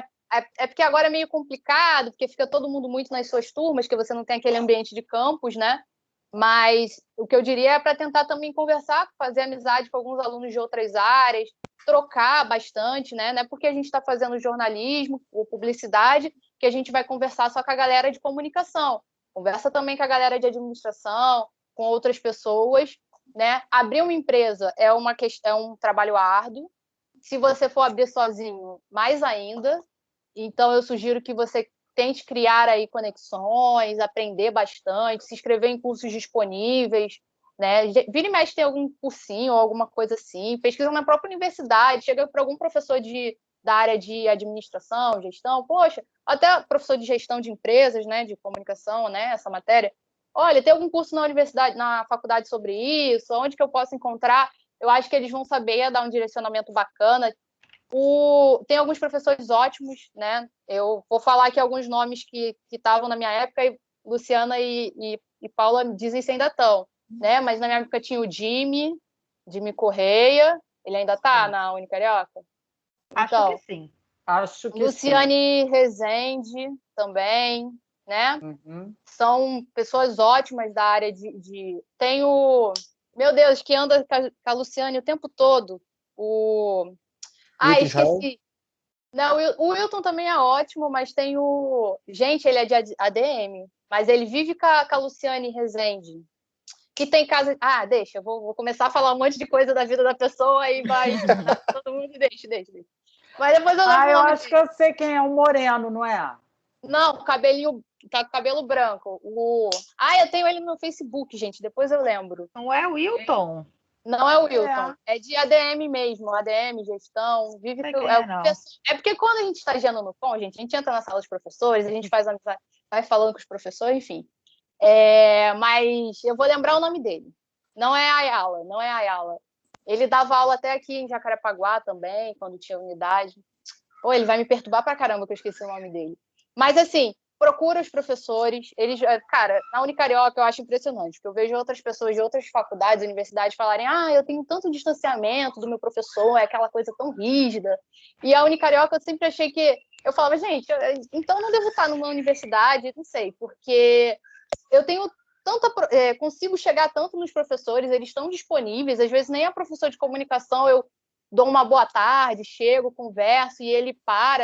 Porque agora é meio complicado, porque fica todo mundo muito nas suas turmas, que você não tem aquele ambiente de campus, né? Mas o que eu diria é para tentar também conversar, fazer amizade com alguns alunos de outras áreas, trocar bastante, né? Não é porque a gente está fazendo jornalismo ou publicidade que a gente vai conversar só com a galera de comunicação. Conversa também com a galera de administração, com outras pessoas, né? Abrir uma empresa é um trabalho árduo. Se você for abrir sozinho, mais ainda. Então, eu sugiro que você tente criar aí conexões, aprender bastante, se inscrever em cursos disponíveis, né? Vira e mexe tem algum cursinho ou alguma coisa assim, pesquisa na própria universidade, chega para algum professor da área de administração, gestão, poxa, até professor de gestão de empresas, né, de comunicação, né, essa matéria. Olha, tem algum curso na universidade, na faculdade sobre isso? Onde que eu posso encontrar? Eu acho que eles vão saber dar um direcionamento bacana. Tem alguns professores ótimos, né? Eu vou falar aqui alguns nomes que estavam na minha época, e Luciana e Paula dizem se ainda estão, né? Mas na minha época tinha o Jimmy Correia, ele ainda está na Unicarioca? Acho que sim. Acho que Luciane Rezende também, né? São pessoas ótimas da área Tem o... Meu Deus, que anda com a Luciane o tempo todo. Esqueci. Não, o Wilton também é ótimo, mas tem o... Gente, ele é de ADM, mas ele vive com a Luciane Rezende, que tem casa... deixa, eu vou começar a falar um monte de coisa da vida da pessoa e vai... Todo mundo deixa. Mas depois eu eu acho que eu sei quem é, o Moreno, não é? Não, cabelinho... Tá com cabelo branco. Eu tenho ele no Facebook, gente, depois eu lembro. Não é o Wilton? Não é o Wilton, é de ADM mesmo, ADM, gestão, vive é porque quando a gente está estagiando no FON, gente, a gente entra na sala dos professores, a gente faz amizade, vai falando com os professores, enfim. Mas eu vou lembrar o nome dele. Não é Ayala. Ele dava aula até aqui em Jacarepaguá também, quando tinha unidade. Ele vai me perturbar pra caramba que eu esqueci o nome dele. Mas assim, procura os professores, cara, na Unicarioca eu acho impressionante, porque eu vejo outras pessoas de outras faculdades, universidades falarem, eu tenho tanto distanciamento do meu professor, é aquela coisa tão rígida, e a Unicarioca eu sempre achei que, eu falava, gente, então não devo estar numa universidade, não sei, porque eu tenho consigo chegar tanto nos professores, eles estão disponíveis, às vezes nem a professora de comunicação, eu dou uma boa tarde, chego, converso, e ele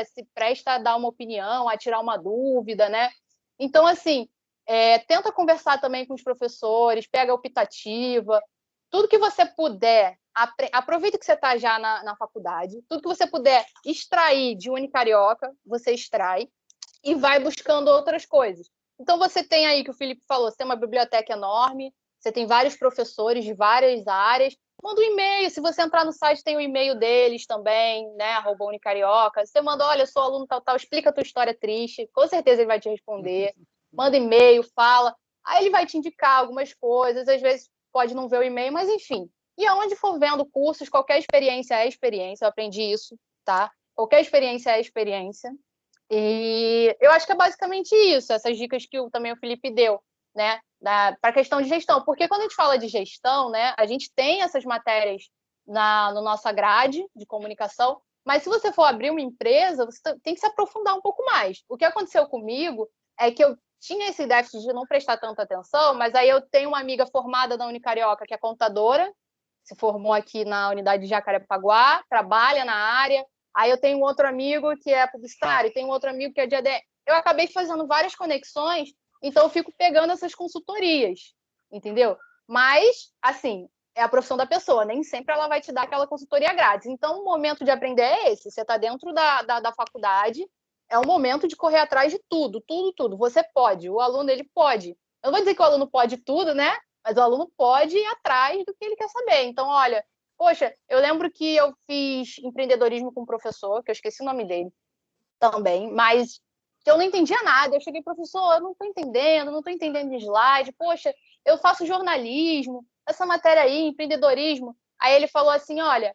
se presta a dar uma opinião, a tirar uma dúvida, né? Então, assim, tenta conversar também com os professores, pega a optativa, tudo que você puder, aproveita que você está já na faculdade, tudo que você puder extrair de Unicarioca, você extrai, e vai buscando outras coisas. Então, você tem aí, que o Felipe falou, você tem uma biblioteca enorme, você tem vários professores de várias áreas, manda um e-mail, se você entrar no site tem o e-mail deles também, né, @unicarioca, você manda, olha, eu sou aluno tal, explica a tua história triste, com certeza ele vai te responder, manda e-mail, fala, aí ele vai te indicar algumas coisas, às vezes pode não ver o e-mail, mas enfim. E aonde for vendo cursos, qualquer experiência é experiência, eu aprendi isso, tá? Qualquer experiência é experiência. E eu acho que é basicamente isso, essas dicas que também o Felipe deu, né, para a questão de gestão. Porque quando a gente fala de gestão, né, a gente tem essas matérias na nossa grade de comunicação, mas se você for abrir uma empresa, você tem que se aprofundar um pouco mais. O que aconteceu comigo é que eu tinha esse déficit de não prestar tanta atenção, mas aí eu tenho uma amiga formada na Unicarioca, que é contadora, se formou aqui na unidade de Jacarepaguá, trabalha na área. Aí eu tenho um outro amigo que é publicitário, tenho um outro amigo que é de ADM. Eu acabei fazendo várias conexões, então eu fico pegando essas consultorias, entendeu? Mas, assim, é a profissão da pessoa, nem sempre ela vai te dar aquela consultoria grátis. Então, o momento de aprender é esse. Você está dentro da faculdade, é o momento de correr atrás de tudo. Você pode, o aluno, ele pode. Eu não vou dizer que o aluno pode tudo, né? Mas o aluno pode ir atrás do que ele quer saber. Então, olha, poxa, eu lembro que eu fiz empreendedorismo com um professor, que eu esqueci o nome dele também, mas que eu não entendia nada. Eu cheguei, professor, eu não estou entendendo de slide. Poxa, eu faço jornalismo, essa matéria aí, empreendedorismo. Aí ele falou assim, olha,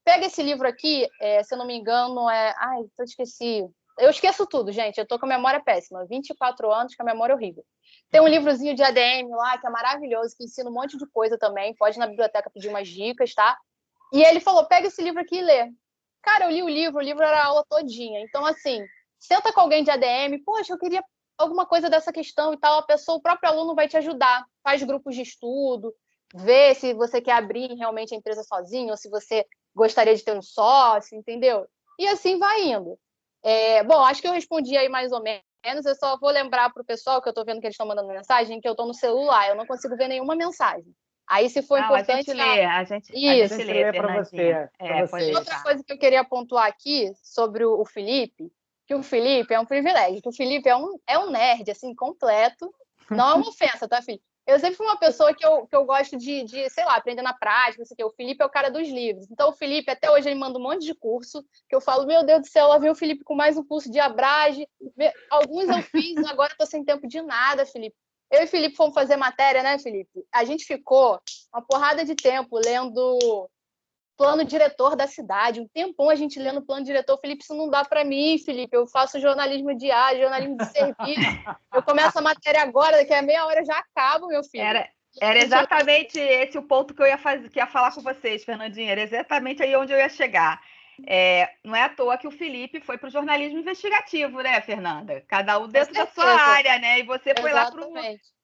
pega esse livro aqui, se eu não me engano, eu esqueci. Eu esqueço tudo, gente, eu tô com a memória péssima, 24 anos com a memória horrível. Tem um livrozinho de ADM lá, que é maravilhoso, que ensina um monte de coisa também, pode ir na biblioteca pedir umas dicas, tá? E ele falou, pega esse livro aqui e lê. Cara, eu li o livro era a aula todinha. Então, assim, senta com alguém de ADM, poxa, eu queria alguma coisa dessa questão e tal, o próprio aluno vai te ajudar, faz grupos de estudo, vê se você quer abrir realmente a empresa sozinho, ou se você gostaria de ter um sócio, entendeu? E assim vai indo. Bom, acho que eu respondi aí mais ou menos, eu só vou lembrar para o pessoal, que eu estou vendo que eles estão mandando mensagem, que eu estou no celular, eu não consigo ver nenhuma mensagem. Aí, se for importante... A gente lê, a gente lê, para você. Outra coisa que eu queria pontuar aqui sobre o Felipe, que o Felipe é um privilégio, que o Felipe é um nerd, assim, completo. Não é uma ofensa, tá, Felipe? Eu sempre fui uma pessoa que eu gosto de, sei lá, aprender na prática, não sei o quê. O Felipe é o cara dos livros. Então, o Felipe, até hoje, ele manda um monte de curso, que eu falo, meu Deus do céu, lá vem o Felipe com mais um curso de abrage. Alguns eu fiz, agora eu tô sem tempo de nada, Felipe. Eu e o Felipe fomos fazer matéria, né, Felipe? A gente ficou uma porrada de tempo lendo plano diretor da cidade, um tempão a gente lendo plano diretor. Felipe, isso não dá para mim, Felipe, eu faço jornalismo diário, jornalismo de serviço, eu começo a matéria agora, daqui a meia hora eu já acabo, meu filho. Era exatamente esse o ponto que eu ia falar com vocês, Fernandinha, era exatamente aí onde eu ia chegar. Não é à toa que o Felipe foi para o jornalismo investigativo, né, Fernanda? Cada um dentro da sua área, né? E você foi lá para o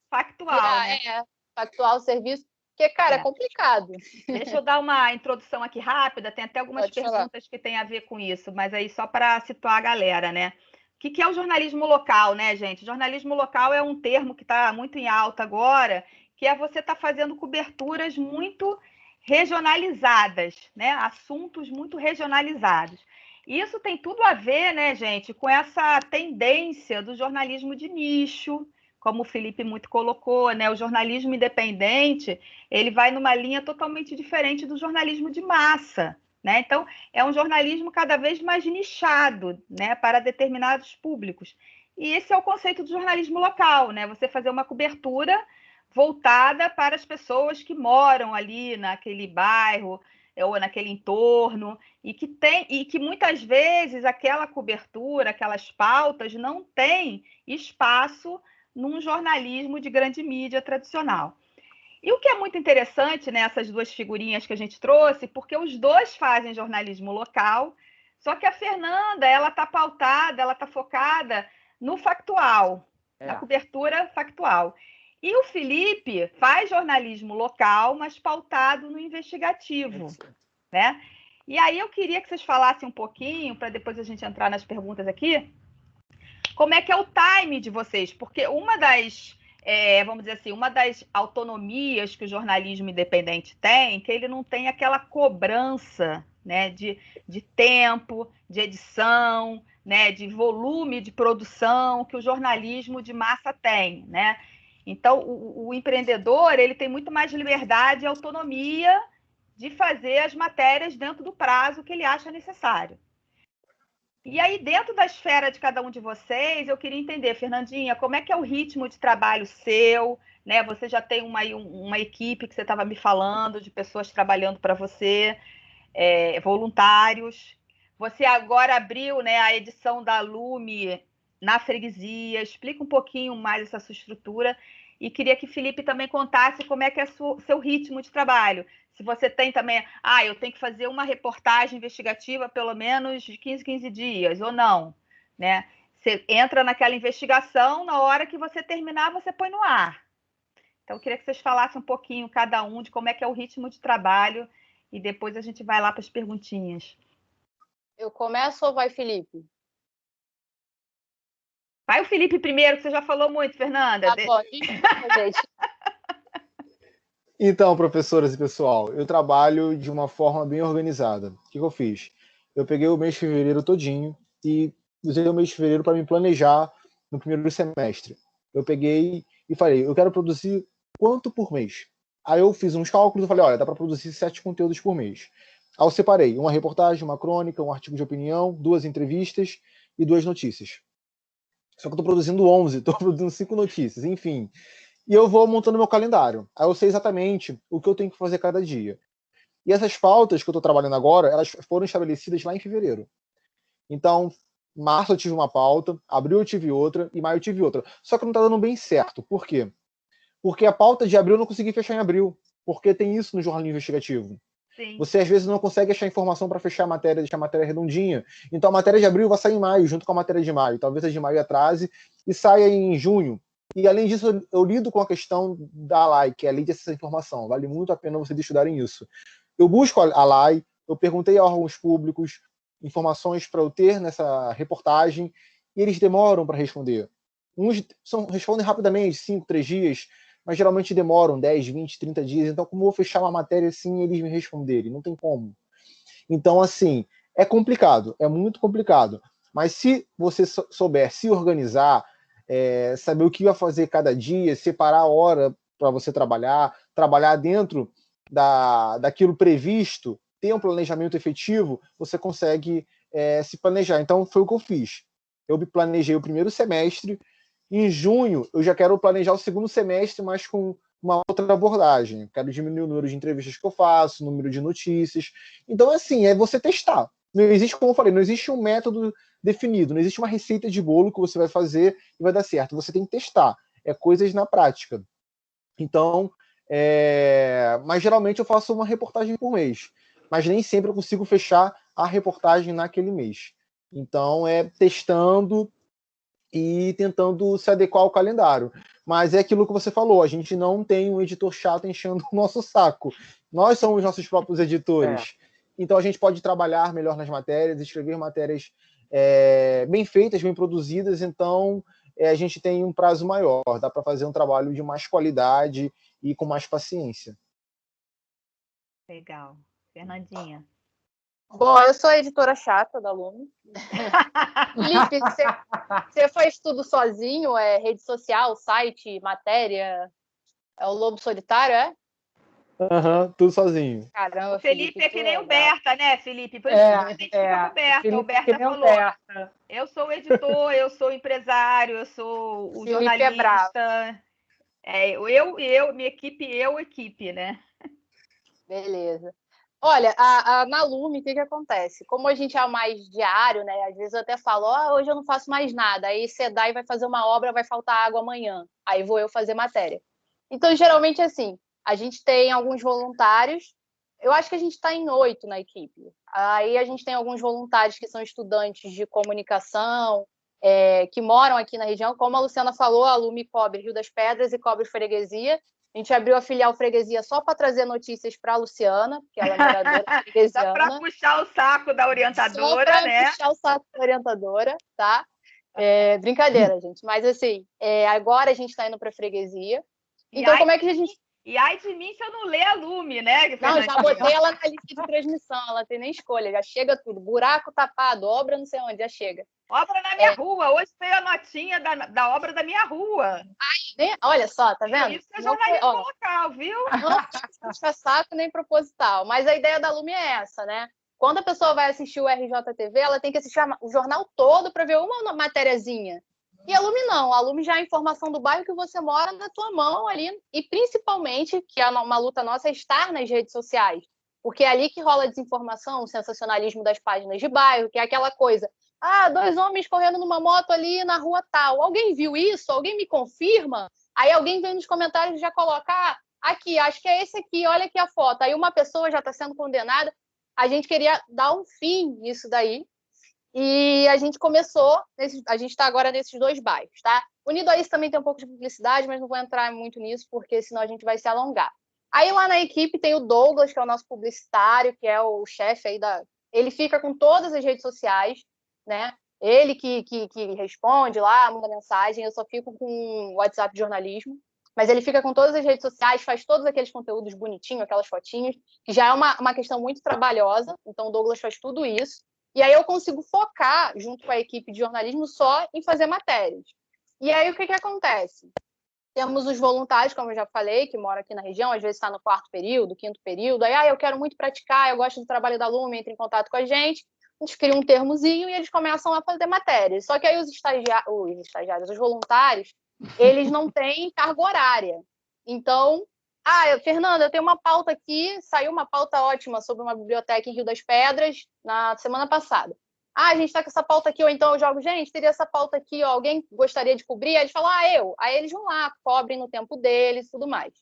factual, né? Factual, serviço. Porque, cara, é complicado. Deixa eu dar uma introdução aqui rápida, tem até algumas perguntas que têm a ver com isso, mas aí só para situar a galera, né? O que é o jornalismo local, né, gente? O jornalismo local é um termo que está muito em alta agora, que é você estar fazendo coberturas muito regionalizadas, né? Assuntos muito regionalizados. E isso tem tudo a ver, né, gente, com essa tendência do jornalismo de nicho, como o Felipe muito colocou, né? O jornalismo independente, ele vai numa linha totalmente diferente do jornalismo de massa, né? Então, é um jornalismo cada vez mais nichado, né, para determinados públicos. E esse é o conceito do jornalismo local, né? Você fazer uma cobertura voltada para as pessoas que moram ali naquele bairro ou naquele entorno e que muitas vezes aquela cobertura, aquelas pautas não têm espaço num jornalismo de grande mídia tradicional. E o que é muito interessante nessas duas figurinhas que a gente trouxe, porque os dois fazem jornalismo local, só que a Fernanda, ela está pautada, ela está focada no factual, na cobertura factual. E o Felipe faz jornalismo local, mas pautado no investigativo, né? E aí eu queria que vocês falassem um pouquinho, para depois a gente entrar nas perguntas aqui, como é que é o time de vocês? Porque uma das, vamos dizer assim, uma das autonomias que o jornalismo independente tem, que ele não tem aquela cobrança, né, de tempo, de edição, né, de volume de produção que o jornalismo de massa tem, né? Então, o empreendedor, ele tem muito mais liberdade e autonomia de fazer as matérias dentro do prazo que ele acha necessário. E aí, dentro da esfera de cada um de vocês, eu queria entender, Fernandinha, como é que é o ritmo de trabalho seu, né? Você já tem uma equipe que você estava me falando, de pessoas trabalhando para você, voluntários. Você agora abriu, né, a edição da Lume na freguesia. Explica um pouquinho mais essa sua estrutura. E queria que o Felipe também contasse como é que é seu ritmo de trabalho. Se você tem também, eu tenho que fazer uma reportagem investigativa pelo menos de 15 dias, ou não, né? Você entra naquela investigação, na hora que você terminar, você põe no ar. Então, eu queria que vocês falassem um pouquinho, cada um, de como é que é o ritmo de trabalho, e depois a gente vai lá para as perguntinhas. Eu começo ou vai, Felipe? Vai o Felipe primeiro, que você já falou muito, Fernanda. Tá bom, gente. Então, professoras e pessoal, eu trabalho de uma forma bem organizada. O que eu fiz? Eu peguei o mês de fevereiro todinho e usei o mês de fevereiro para me planejar no primeiro semestre. Eu peguei e falei, eu quero produzir quanto por mês? Aí eu fiz uns cálculos e falei, olha, dá para produzir 7 conteúdos por mês. Aí eu separei uma reportagem, uma crônica, um artigo de opinião, 2 entrevistas e 2 notícias. Só que eu estou produzindo 11, estou produzindo 5 notícias, enfim. E eu vou montando meu calendário. Aí eu sei exatamente o que eu tenho que fazer cada dia. E essas pautas que eu estou trabalhando agora, elas foram estabelecidas lá em fevereiro. Então, março eu tive uma pauta, abril eu tive outra e maio eu tive outra. Só que não está dando bem certo. Por quê? Porque a pauta de abril eu não consegui fechar em abril. Porque tem isso no jornalismo investigativo. Sim. Você, às vezes, não consegue achar informação para fechar a matéria, deixar a matéria redondinha. Então, a matéria de abril vai sair em maio, junto com a matéria de maio. Talvez a de maio atrase e saia em junho. E, além disso, eu lido com a questão da ALAI, que é a lei de acesso à informação. Vale muito a pena vocês estudarem isso. Eu busco a ALAI, eu perguntei a órgãos públicos informações para eu ter nessa reportagem, e eles demoram para responder. Uns respondem rapidamente, 5, 3 dias, mas geralmente demoram 10, 20, 30 dias. Então, como eu vou fechar uma matéria assim eles me responderem? Não tem como. Então, assim, é complicado, é muito complicado. Mas se você souber se organizar, saber o que vai fazer cada dia, separar a hora para você trabalhar dentro daquilo previsto, ter um planejamento efetivo, você consegue se planejar. Então, foi o que eu fiz. Eu me planejei o primeiro semestre. Em junho, eu já quero planejar o segundo semestre, mas com uma outra abordagem. Eu quero diminuir o número de entrevistas que eu faço, o número de notícias. Então, assim, é você testar. Não existe, como eu falei, não existe um método definido, não existe uma receita de bolo que você vai fazer e vai dar certo. Você tem que testar. É coisas na prática. Então, mas geralmente eu faço uma reportagem por mês. Mas nem sempre eu consigo fechar a reportagem naquele mês. Então, é testando e tentando se adequar ao calendário. Mas é aquilo que você falou, a gente não tem um editor chato enchendo o nosso saco. Nós somos nossos próprios editores. Então a gente pode trabalhar melhor nas matérias, escrever matérias bem feitas, bem produzidas, então a gente tem um prazo maior, dá para fazer um trabalho de mais qualidade e com mais paciência. Legal. Fernandinha. Bom, eu sou a editora chata da Lume. Felipe, você faz tudo sozinho? É rede social, site, matéria? É o Lobo Solitário, é? Tudo sozinho. Caramba, O Felipe é que nem o Berta, né, Felipe? Por isso que você identifica com o Berta. Felipe O Berta falou, eu sou o editor, eu sou o empresário, eu sou o Felipe é bravo. jornalista. Minha equipe, né? Beleza. Olha, na Lume, o que acontece? Como a gente é mais diário, né? Às vezes eu até falo, hoje eu não faço mais nada. Aí Sedai vai fazer uma obra, vai faltar água amanhã. Aí vou eu fazer matéria. Então, geralmente, assim, a gente tem alguns voluntários. Eu acho que a gente está em 8 na equipe. Aí a gente tem alguns voluntários que são estudantes de comunicação, que moram aqui na região. Como a Luciana falou, a Lume cobre Rio das Pedras e cobre Freguesia. A gente abriu a filial Freguesia só para trazer notícias para a Luciana, que ela é moradora freguesiana. Só para puxar o saco da orientadora, só para puxar o saco da orientadora, tá? Brincadeira, gente. Mas, assim, agora a gente está indo para a Freguesia. Então, como é que a gente... E ai de mim se eu não ler a Lume, né? Não, já botei ela na lista de transmissão, ela tem nem escolha, já chega tudo. Buraco tapado, obra não sei onde, já chega. Obra na minha rua, hoje veio a notinha da obra da minha rua. Né? Olha só, tá vendo? Isso é jornalismo local, viu? Não puxa saco nem proposital, mas a ideia da Lume é essa, né? Quando a pessoa vai assistir o RJTV, ela tem que assistir o jornal todo para ver uma matériazinha. E a Lume não, a Lume já é a informação do bairro que você mora na tua mão ali, e principalmente, que é uma luta nossa, é estar nas redes sociais, porque é ali que rola a desinformação, o sensacionalismo das páginas de bairro, que é aquela coisa, 2 homens correndo numa moto ali na rua tal, alguém viu isso? Alguém me confirma? Aí alguém vem nos comentários e já coloca, aqui, acho que é esse aqui, olha aqui a foto, aí uma pessoa já está sendo condenada. A gente queria dar um fim nisso daí, e a gente começou, a gente está agora nesses 2 bairros, tá? Unido a isso também tem um pouco de publicidade, mas não vou entrar muito nisso, porque senão a gente vai se alongar. Aí lá na equipe tem o Douglas, que é o nosso publicitário, que é o chefe aí Ele fica com todas as redes sociais, né? Ele que responde lá, manda mensagem, eu só fico com o WhatsApp de jornalismo. Mas ele fica com todas as redes sociais, faz todos aqueles conteúdos bonitinhos, aquelas fotinhas, que já é uma questão muito trabalhosa, então o Douglas faz tudo isso. E aí eu consigo focar, junto com a equipe de jornalismo, só em fazer matérias. E aí o que acontece? Temos os voluntários, como eu já falei, que moram aqui na região, às vezes está no 4º período, 5º período, aí eu quero muito praticar, eu gosto do trabalho da Lume, entra em contato com a gente cria um termozinho e eles começam a fazer matérias. Só que aí os voluntários, eles não têm carga horária. Então, Fernanda, eu tenho uma pauta aqui, saiu uma pauta ótima sobre uma biblioteca em Rio das Pedras na semana passada. A gente está com essa pauta aqui, ou então eu jogo, gente, teria essa pauta aqui, alguém gostaria de cobrir? Aí eles falam, eu. Aí eles vão lá, cobrem no tempo deles e tudo mais.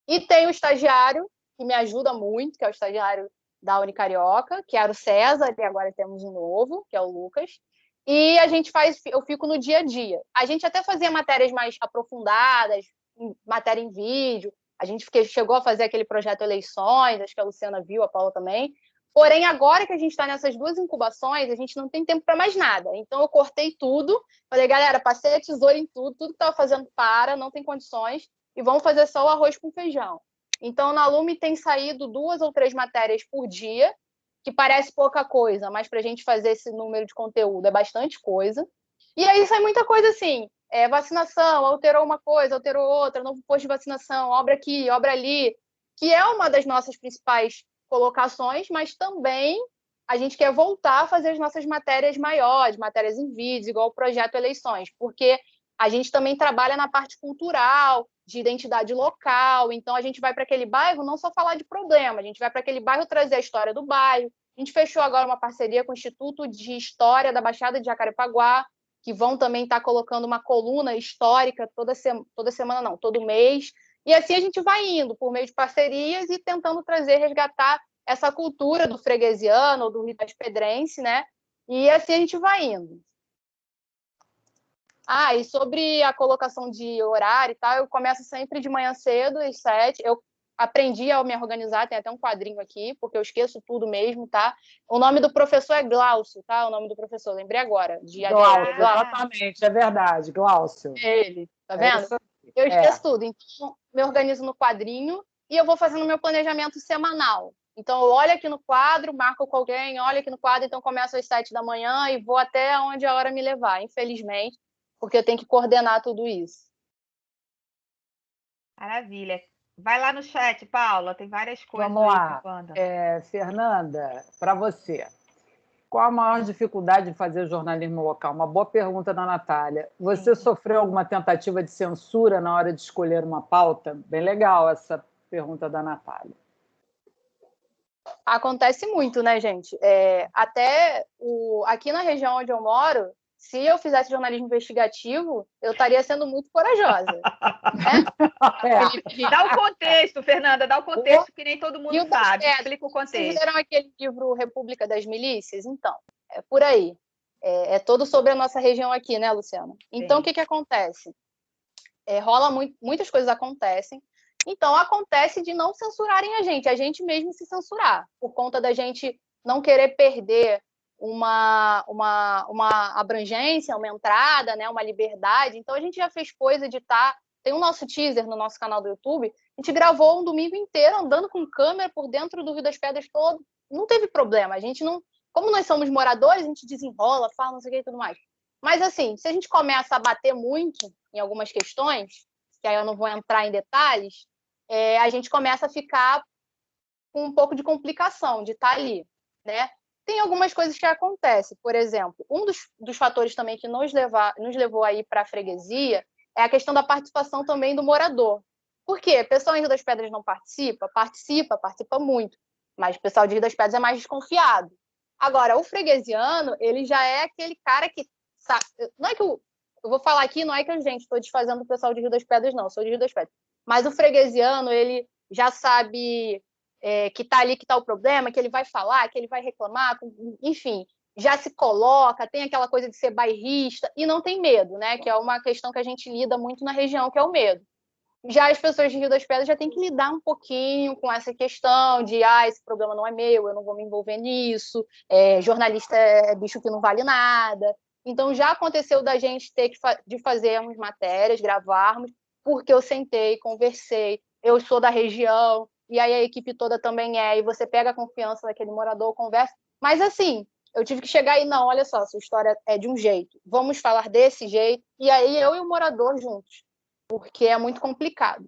E tem o estagiário, que me ajuda muito, que é o estagiário da Unicarioca, que era o César, e agora temos um novo, que é o Lucas. E eu fico no dia a dia. A gente até fazia matérias mais aprofundadas, matéria em vídeo. A gente chegou a fazer aquele projeto Eleições, acho que a Luciana viu, a Paula também. Porém, agora que a gente está nessas 2 incubações, a gente não tem tempo para mais nada. Então, eu cortei tudo. Falei, galera, passei a tesoura em tudo que estava fazendo não tem condições, e vamos fazer só o arroz com feijão. Então, na Lume tem saído 2 ou 3 matérias por dia, que parece pouca coisa, mas para a gente fazer esse número de conteúdo é bastante coisa. E aí sai muita coisa assim, vacinação, alterou uma coisa, alterou outra, novo posto de vacinação, obra aqui, obra ali, que é uma das nossas principais colocações, mas também a gente quer voltar a fazer as nossas matérias maiores, matérias em vídeos, igual o projeto Eleições, porque a gente também trabalha na parte cultural, de identidade local, então a gente vai para aquele bairro não só falar de problema, a gente vai para aquele bairro trazer a história do bairro. A gente fechou agora uma parceria com o Instituto de História da Baixada de Jacarepaguá, que vão também estar colocando uma coluna histórica toda semana, não, todo mês. E assim a gente vai indo, por meio de parcerias e tentando resgatar essa cultura do freguesiano, ou do Rio das Pedrense, né? E assim a gente vai indo. E sobre a colocação de horário e tal, eu começo sempre de manhã cedo, às 7. Eu aprendi a me organizar, tem até um quadrinho aqui, porque eu esqueço tudo mesmo, tá? O nome do professor é Glaucio, tá? O nome do professor, lembrei agora. Glaucio, exatamente, é verdade, Glaucio. Ele, tá vendo? Eu esqueço tudo, então me organizo no quadrinho e eu vou fazendo meu planejamento semanal. Então, eu olho aqui no quadro, marco com alguém, olho aqui no quadro, então começo às 7 da manhã e vou até onde a hora me levar, infelizmente, porque eu tenho que coordenar tudo isso. Maravilha. Vai lá no chat, Paula, tem várias coisas. Vamos lá. Fernanda, para você. Qual a maior dificuldade de fazer jornalismo local? Uma boa pergunta da Natália. Você sofreu alguma tentativa de censura na hora de escolher uma pauta? Bem legal essa pergunta da Natália. Acontece muito, né, gente? Aqui na região onde eu moro, se eu fizesse jornalismo investigativo, eu estaria sendo muito corajosa. Né? Dá o contexto, Fernanda, dá o contexto, que nem todo mundo sabe. Explica o contexto. Vocês viram aquele livro República das Milícias? Então, é por aí. É todo sobre a nossa região aqui, né, Luciana? Então, o que acontece? Muitas coisas acontecem. Então, acontece de não censurarem a gente mesmo se censurar, por conta da gente não querer perder uma abrangência, uma entrada, né, uma liberdade. Então, a gente já fez coisa de estar... Tem o nosso teaser no nosso canal do YouTube, a gente gravou um domingo inteiro andando com câmera por dentro do Rio das Pedras todo. Não teve problema, a gente não... Como nós somos moradores, a gente desenrola, fala, não sei o que e tudo mais. Mas, assim, se a gente começa a bater muito em algumas questões, que aí eu não vou entrar em detalhes, a gente começa a ficar com um pouco de complicação de estar ali, né? Tem algumas coisas que acontecem. Por exemplo, um dos fatores também que nos levou aí para a freguesia é a questão da participação também do morador. Por quê? O pessoal em Rio das Pedras não participa? Participa muito. Mas o pessoal de Rio das Pedras é mais desconfiado. Agora, o freguesiano, ele já é aquele cara que... Não é que eu vou falar aqui, não é que gente, estou desfazendo o pessoal de Rio das Pedras, não. Eu sou de Rio das Pedras. Mas o freguesiano, ele já sabe que está ali, que está o problema, que ele vai falar, que ele vai reclamar, enfim, já se coloca, tem aquela coisa de ser bairrista e não tem medo, né? Que é uma questão que a gente lida muito na região, que é o medo. Já as pessoas de Rio das Pedras já têm que lidar um pouquinho com essa questão de esse problema não é meu, eu não vou me envolver nisso, jornalista é bicho que não vale nada. Então, já aconteceu da gente ter de fazermos matérias, gravarmos, porque eu sentei, conversei, eu sou da região, e aí a equipe toda também e você pega a confiança daquele morador, conversa. Mas, assim, eu tive que chegar e, não, olha só, sua história é de um jeito, vamos falar desse jeito, e aí eu e o morador juntos, porque é muito complicado.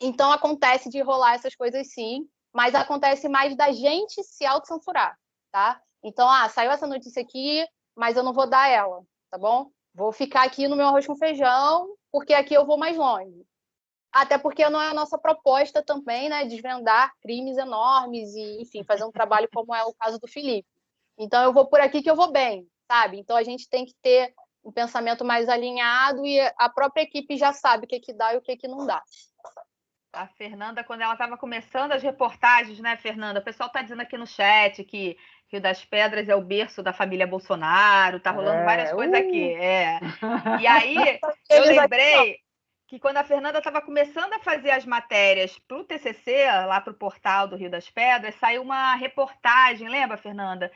Então, acontece de rolar essas coisas sim, mas acontece mais da gente se autocensurar, tá? Então, saiu essa notícia aqui, mas eu não vou dar ela, tá bom? Vou ficar aqui no meu arroz com feijão, porque aqui eu vou mais longe. Até porque não é a nossa proposta também, né, desvendar crimes enormes e, enfim, fazer um trabalho como é o caso do Felipe. Então, eu vou por aqui que eu vou bem, sabe? Então, a gente tem que ter um pensamento mais alinhado e a própria equipe já sabe o que dá e o que não dá. A Fernanda, quando ela estava começando as reportagens, né, Fernanda? O pessoal está dizendo aqui no chat que Rio das Pedras é o berço da família Bolsonaro, tá rolando várias coisas aqui. E aí, eu lembrei que quando a Fernanda estava começando a fazer as matérias para o TCC, lá para o portal do Rio das Pedras, saiu uma reportagem, lembra, Fernanda?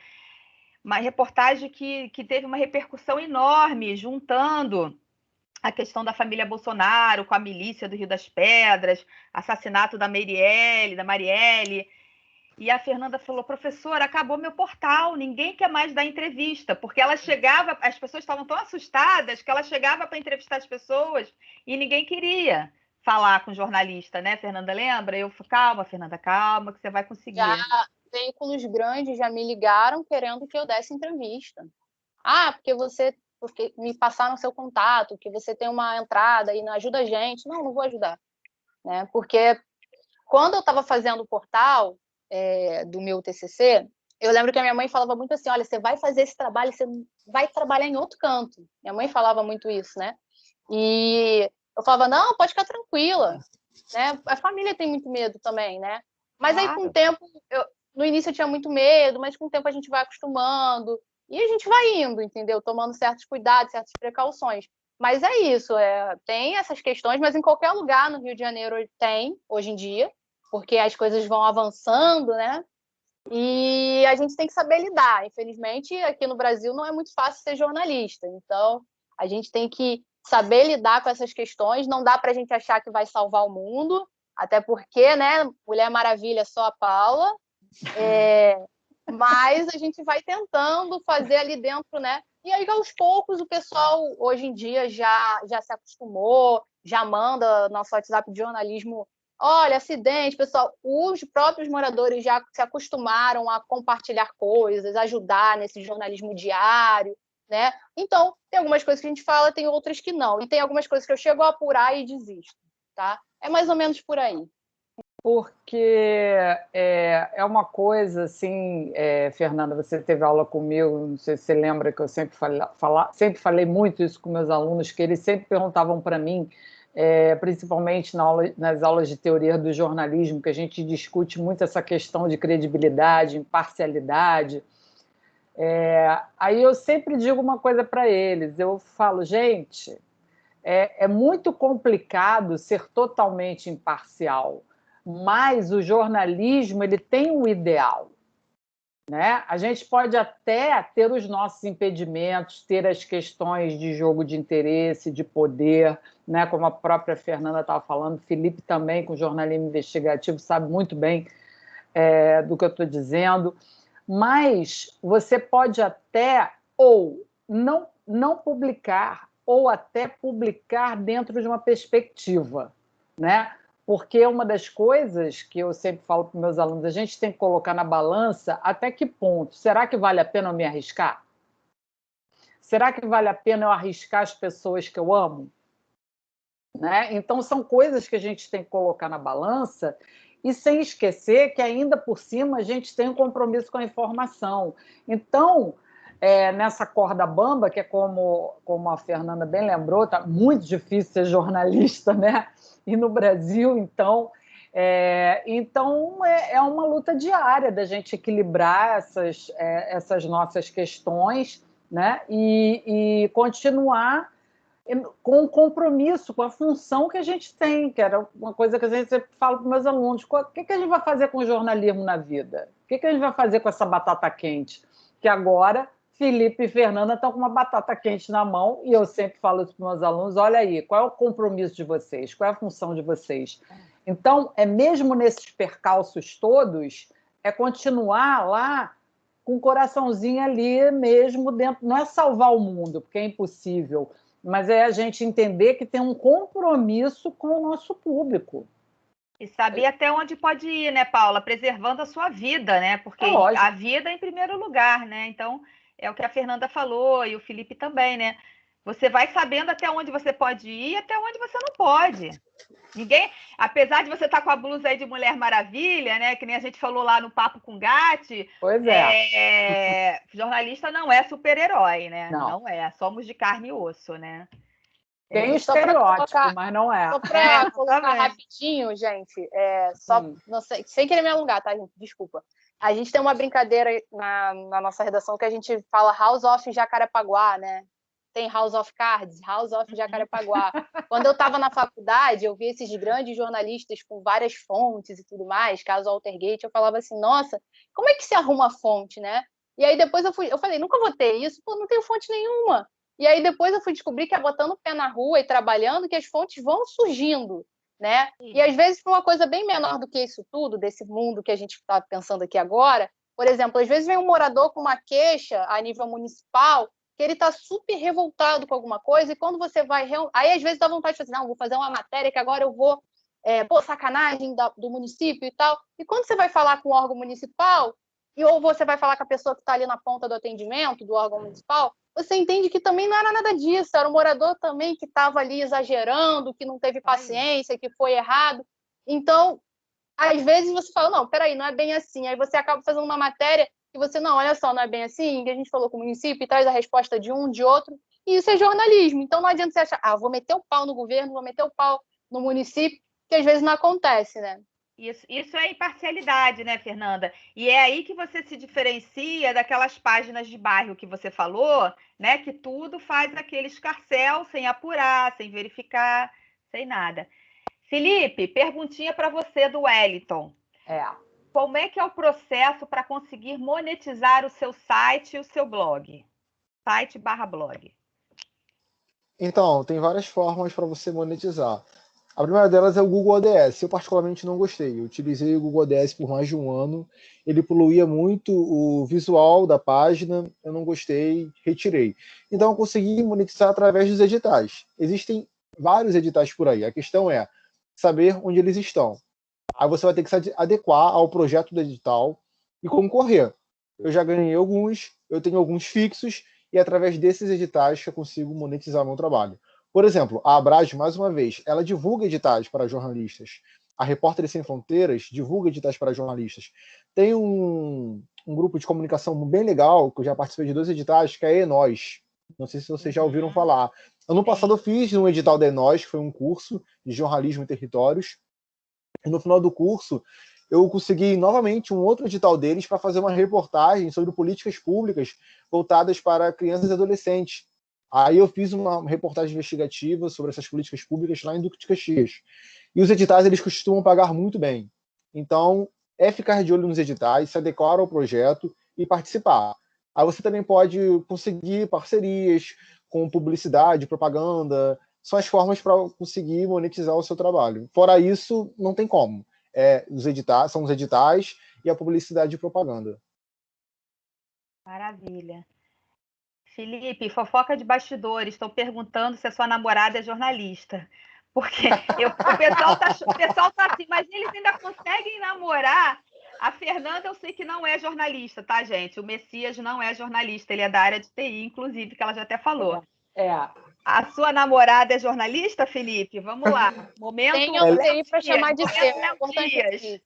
Uma reportagem que teve uma repercussão enorme, juntando a questão da família Bolsonaro com a milícia do Rio das Pedras, assassinato da Marielle. E a Fernanda falou, professora, acabou meu portal, ninguém quer mais dar entrevista, porque ela chegava, as pessoas estavam tão assustadas que ela chegava para entrevistar as pessoas e ninguém queria falar com jornalista, né, Fernanda, lembra? Eu falei, calma, Fernanda, calma, que você vai conseguir. Já veículos grandes já me ligaram querendo que eu desse entrevista. Porque me passaram seu contato, que você tem uma entrada e não ajuda a gente. Não vou ajudar, né? Porque quando eu estava fazendo o portal do meu TCC, eu lembro que a minha mãe falava muito assim, olha, você vai fazer esse trabalho, você vai trabalhar em outro canto. Minha mãe falava muito isso, né? E eu falava, não, pode ficar tranquila, né? A família tem muito medo também, né? Mas aí, com o tempo, no início eu tinha muito medo, mas com o tempo a gente vai acostumando e a gente vai indo, entendeu? Tomando certos cuidados, certas precauções. Mas é isso, tem essas questões, mas em qualquer lugar no Rio de Janeiro tem, hoje em dia, porque as coisas vão avançando, né? E a gente tem que saber lidar. Infelizmente, aqui no Brasil não é muito fácil ser jornalista. Então, a gente tem que saber lidar com essas questões. Não dá para a gente achar que vai salvar o mundo, até porque, né, Mulher Maravilha só a Paula. Mas a gente vai tentando fazer ali dentro, né? E aí, aos poucos, o pessoal, hoje em dia, já se acostumou, já manda nosso WhatsApp de jornalismo. Olha, acidente, pessoal. Os próprios moradores já se acostumaram a compartilhar coisas, ajudar nesse jornalismo diário, né? Então, tem algumas coisas que a gente fala, tem outras que não. E tem algumas coisas que eu chego a apurar e desisto, tá? É mais ou menos por aí. Porque é uma coisa, assim, Fernanda, você teve aula comigo, não sei se você lembra que eu sempre falei muito isso com meus alunos, que eles sempre perguntavam para mim, principalmente nas aulas de teoria do jornalismo, que a gente discute muito essa questão de credibilidade, imparcialidade. Aí eu sempre digo uma coisa para eles, eu falo, gente, é muito complicado ser totalmente imparcial, mas o jornalismo ele tem um ideal, né? A gente pode até ter os nossos impedimentos, ter as questões de jogo de interesse, de poder, né? Como a própria Fernanda estava falando, Felipe também, com jornalismo investigativo, sabe muito bem do que eu estou dizendo, mas você pode até ou não publicar, ou até publicar dentro de uma perspectiva, né? Porque uma das coisas que eu sempre falo para os meus alunos, a gente tem que colocar na balança até que ponto. Será que vale a pena eu me arriscar? Será que vale a pena eu arriscar as pessoas que eu amo? Né? Então, são coisas que a gente tem que colocar na balança e sem esquecer que, ainda por cima, a gente tem um compromisso com a informação. Então, nessa corda bamba, que é como a Fernanda bem lembrou, está muito difícil ser jornalista, né? E no Brasil, então, é uma luta diária da gente equilibrar essas nossas questões, né? E continuar com o compromisso, com a função que a gente tem, que era uma coisa que a gente sempre fala para os meus alunos, o que a gente vai fazer com o jornalismo na vida? O que a gente vai fazer com essa batata quente? Que agora Felipe e Fernanda estão com uma batata quente na mão, e eu sempre falo isso para os meus alunos, olha aí, qual é o compromisso de vocês? Qual é a função de vocês? Então, mesmo nesses percalços todos, continuar lá com o coraçãozinho ali mesmo dentro, não é salvar o mundo, porque é impossível, mas é a gente entender que tem um compromisso com o nosso público. E saber até onde pode ir, né, Paula? Preservando a sua vida, né? Porque a vida é em primeiro lugar, né? Então, é o que a Fernanda falou e o Felipe também, né? Você vai sabendo até onde você pode ir e até onde você não pode. Ninguém, apesar de você estar com a blusa aí de Mulher Maravilha, né? Que nem a gente falou lá no Papo com Gatti. Pois jornalista não é super-herói, né? Não é. Somos de carne e osso, né? Tem estereótipo, mas não é. Só para colocar rapidinho, gente, não sei, sem querer me alongar, tá, gente? Desculpa. A gente tem uma brincadeira na nossa redação que a gente fala House of Jacarepaguá, né? Tem House of Cards, House of Jacarepaguá. Quando eu estava na faculdade, eu vi esses grandes jornalistas com várias fontes e tudo mais, caso Altergate, eu falava assim, nossa, como é que se arruma a fonte, né? E aí depois eu falei, nunca vou ter isso, pô, não tenho fonte nenhuma. E aí depois eu fui descobrir que é botando o pé na rua e trabalhando que as fontes vão surgindo, né? Sim. E às vezes para uma coisa bem menor do que isso tudo, desse mundo que a gente está pensando aqui agora, por exemplo, às vezes vem um morador com uma queixa a nível municipal que ele está super revoltado com alguma coisa, e quando você vai... Aí, às vezes, dá vontade de fazer, não, vou fazer uma matéria que agora eu vou... sacanagem do município e tal. E quando você vai falar com o órgão municipal, ou você vai falar com a pessoa que está ali na ponta do atendimento do órgão municipal, você entende que também não era nada disso, era um morador também que estava ali exagerando, que não teve paciência, que foi errado. Então, às vezes você fala, não, peraí, não é bem assim. Aí você acaba fazendo uma matéria que você, não, olha só, não é bem assim, que a gente falou com o município e traz a resposta de um, de outro, e isso é jornalismo. Então não adianta você achar, vou meter o pau no governo, vou meter o pau no município, que às vezes não acontece, né? Isso é imparcialidade, né, Fernanda? E é aí que você se diferencia daquelas páginas de bairro que você falou, né? Que tudo faz aquele escarcéu sem apurar, sem verificar, sem nada. Felipe, perguntinha para você do Wellington. Como é que é o processo para conseguir monetizar o seu site e o seu blog? Site/blog. Então, tem várias formas para você monetizar. A primeira delas é o Google ODS. Eu particularmente não gostei. Eu utilizei o Google ODS por mais de um ano. Ele poluía muito o visual da página. Eu não gostei, retirei. Então, eu consegui monetizar através dos editais. Existem vários editais por aí. A questão é saber onde eles estão. Aí você vai ter que se adequar ao projeto do edital e concorrer. Eu já ganhei alguns, eu tenho alguns fixos, e através desses editais que eu consigo monetizar meu trabalho. Por exemplo, a Abrage, mais uma vez, ela divulga editais para jornalistas. A Repórteres Sem Fronteiras divulga editais para jornalistas. Tem um grupo de comunicação bem legal, que eu já participei de 2 editais, que é a Enós. Não sei se vocês já ouviram falar. Ano passado eu fiz um edital da Enós, que foi um curso de jornalismo em territórios. E no final do curso, eu consegui novamente um outro edital deles para fazer uma reportagem sobre políticas públicas voltadas para crianças e adolescentes. Aí eu fiz uma reportagem investigativa sobre essas políticas públicas lá em Duque de Caxias. E os editais, eles costumam pagar muito bem. Então, é ficar de olho nos editais, se adequar ao projeto e participar. Aí você também pode conseguir parcerias com publicidade, propaganda. São as formas para conseguir monetizar o seu trabalho. Fora isso, não tem como. São os editais e a publicidade e propaganda. Maravilha. Felipe, fofoca de bastidores. Estão perguntando se a sua namorada é jornalista. Porque o pessoal tá assim, mas eles ainda conseguem namorar. A Fernanda, eu sei que não é jornalista, tá, gente? O Messias não é jornalista, ele é da área de TI, inclusive, que ela já até falou. A sua namorada é jornalista, Felipe? Vamos lá. Momento. Tem um TI para chamar de seu. É importante.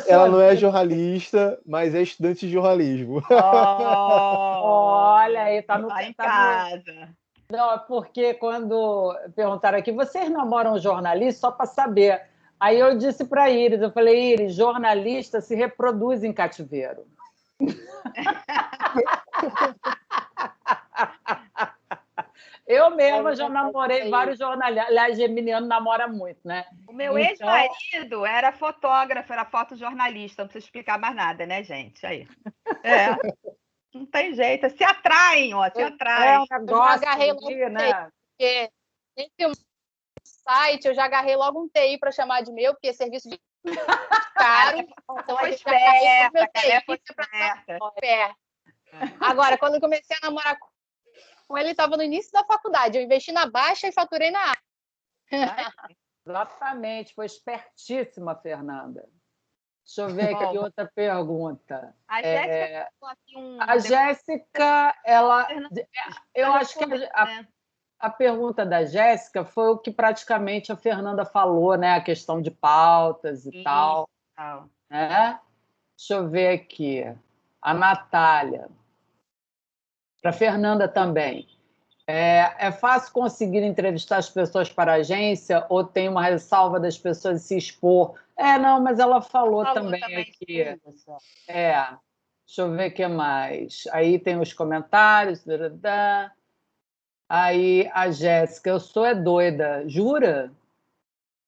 Ela não é jornalista, mas é estudante de jornalismo. Olha aí, tá em casa. Não, porque quando perguntaram aqui, vocês namoram jornalista? Só para saber. Aí eu disse para Iris, eu falei, Iris, jornalista se reproduz em cativeiro. Eu mesma já namorei vários jornalistas. Aliás, Geminiano namora muito, né? O meu ex-marido era fotógrafo, era fotojornalista. Não precisa explicar mais nada, né, gente? Aí. Não tem jeito. Se atraem, se atraem. É um negócio. Eu agarrei logo né? Porque nesse site eu já agarrei logo um TI para chamar de meu, porque é serviço de caro. Então foi esperta. Agora, quando eu comecei a namorar com ele, estava no início da faculdade. Eu investi na baixa e faturei na alta. Exatamente. Foi espertíssima, Fernanda. Deixa eu ver aqui outra pergunta. A Jéssica, ela... Eu acho que a pergunta da Jéssica foi o que praticamente a Fernanda falou, né? A questão de pautas e tal. Né? Deixa eu ver aqui. A Natália. Para a Fernanda também. É fácil conseguir entrevistar as pessoas para a agência ou tem uma ressalva das pessoas se expor? Não, mas ela falou também aqui. Deixa eu ver o que mais. Aí tem os comentários. Aí a Jéssica, eu sou doida. Jura?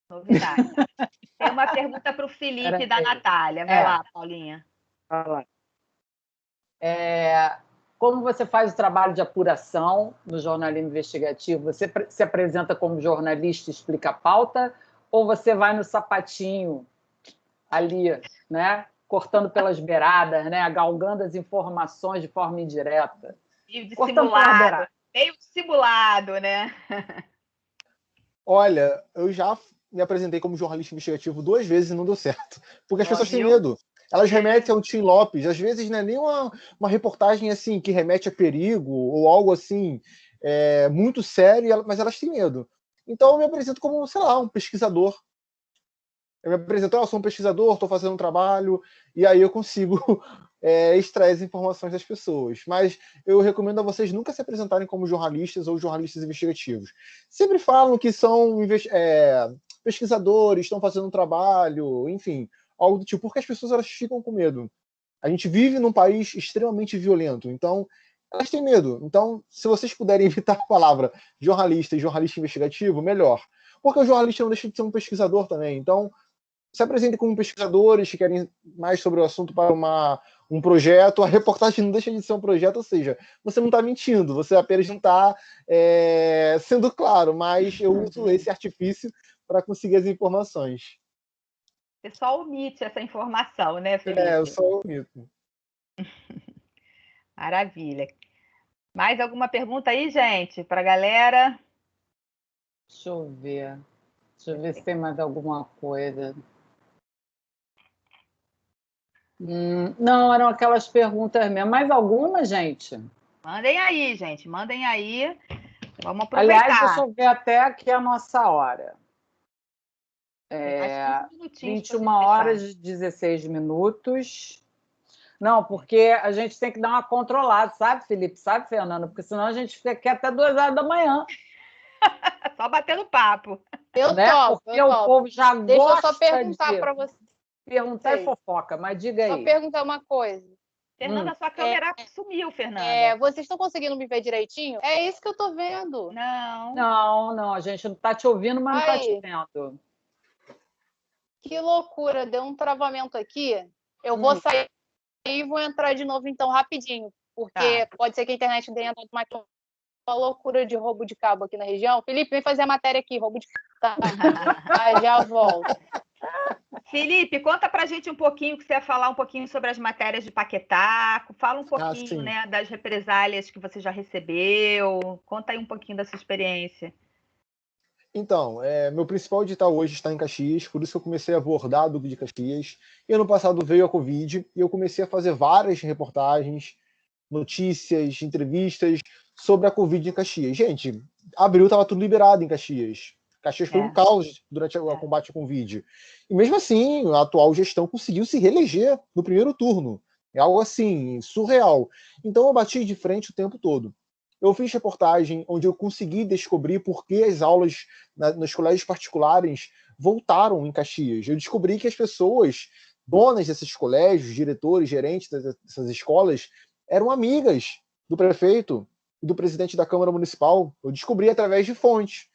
Novidade. Tem uma pergunta para o Felipe da Natália. Vai lá, Paulinha. Vai lá. Como você faz o trabalho de apuração no jornalismo investigativo? Você se apresenta como jornalista e explica a pauta ou você vai no sapatinho ali, né? Cortando pelas beiradas, né? Galgando as informações de forma indireta? Meio dissimulado, né? Olha, eu já me apresentei como jornalista investigativo 2 vezes e não deu certo. Porque as pessoas têm medo. Elas remetem ao Tim Lopes. Às vezes não é nem uma reportagem assim que remete a perigo ou algo assim muito sério, mas elas têm medo. Então eu me apresento como, sei lá, um pesquisador. Eu me apresento, eu sou um pesquisador, estou fazendo um trabalho, e aí eu consigo extrair as informações das pessoas. Mas eu recomendo a vocês nunca se apresentarem como jornalistas ou jornalistas investigativos. Sempre falam que são pesquisadores, estão fazendo um trabalho, enfim, algo do tipo, porque as pessoas elas ficam com medo. A gente vive num país extremamente violento, então elas têm medo. Então, se vocês puderem evitar a palavra jornalista e jornalista investigativo, melhor. Porque o jornalista não deixa de ser um pesquisador também. Então, se apresentem como pesquisadores que querem mais sobre o assunto para um projeto. A reportagem não deixa de ser um projeto, ou seja, você não está mentindo, você apenas não está sendo claro, mas eu uso esse artifício para conseguir as informações. Você só omite essa informação, né, Felipe? Eu só omito. Maravilha. Mais alguma pergunta aí, gente, para a galera? Deixa eu ver se tem mais alguma coisa. Não, eram aquelas perguntas mesmo. Mais alguma, gente? Mandem aí, gente. Mandem aí. Vamos aproveitar. Aliás, deixa eu ver até aqui a nossa hora. 21 horas e 16 minutos. Não, porque a gente tem que dar uma controlada, sabe, Felipe? Sabe, Fernanda? Porque senão a gente fica aqui até 2 horas da manhã. Só batendo papo. Eu topo. Porque o povo já gosta. Deixa eu só perguntar para você. Perguntar e fofoca, mas diga aí. Só perguntar uma coisa. Fernanda, sua câmera sumiu, Fernanda. Vocês estão conseguindo me ver direitinho? É isso que eu tô vendo. Não, a gente não está te ouvindo, mas não está te vendo. Que loucura, deu um travamento aqui. Eu vou sair e vou entrar de novo, então, rapidinho. Porque pode ser que a internet tenha dado uma loucura de roubo de cabo aqui na região. Felipe, vem fazer a matéria aqui, roubo de cabo. Já volto. Felipe, conta pra gente um pouquinho, que você ia falar um pouquinho sobre as matérias de Paquetá. Fala um pouquinho, né, das represálias que você já recebeu. Conta aí um pouquinho da sua experiência. Então, meu principal edital hoje está em Caxias, por isso que eu comecei a abordar a dúvida de Caxias. E ano passado veio a Covid e eu comecei a fazer várias reportagens, notícias, entrevistas sobre a Covid em Caxias. Gente, abril estava tudo liberado em Caxias. Caxias foi um caos durante o combate à Covid. E mesmo assim, a atual gestão conseguiu se reeleger no primeiro turno. É algo assim, surreal. Então eu bati de frente o tempo todo. Eu fiz reportagem onde eu consegui descobrir por que as aulas nos colégios particulares voltaram em Caxias. Eu descobri que as pessoas, donas desses colégios, diretores, gerentes dessas escolas, eram amigas do prefeito e do presidente da Câmara Municipal. Eu descobri através de fontes.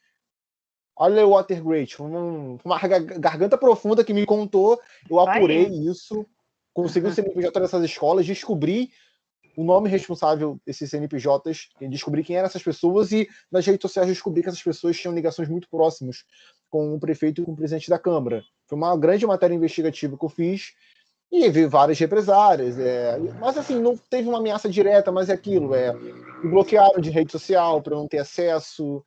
Olha o Watergate, uma garganta profunda que me contou, eu apurei isso, consegui o CNPJ dessas escolas, descobri o nome responsável desses CNPJs, descobri quem eram essas pessoas e nas redes sociais descobri que essas pessoas tinham ligações muito próximas com o prefeito e com o presidente da Câmara. Foi uma grande matéria investigativa que eu fiz e vi várias represárias. Mas assim, não teve uma ameaça direta, mas é aquilo, me bloquearam de rede social para eu não ter acesso.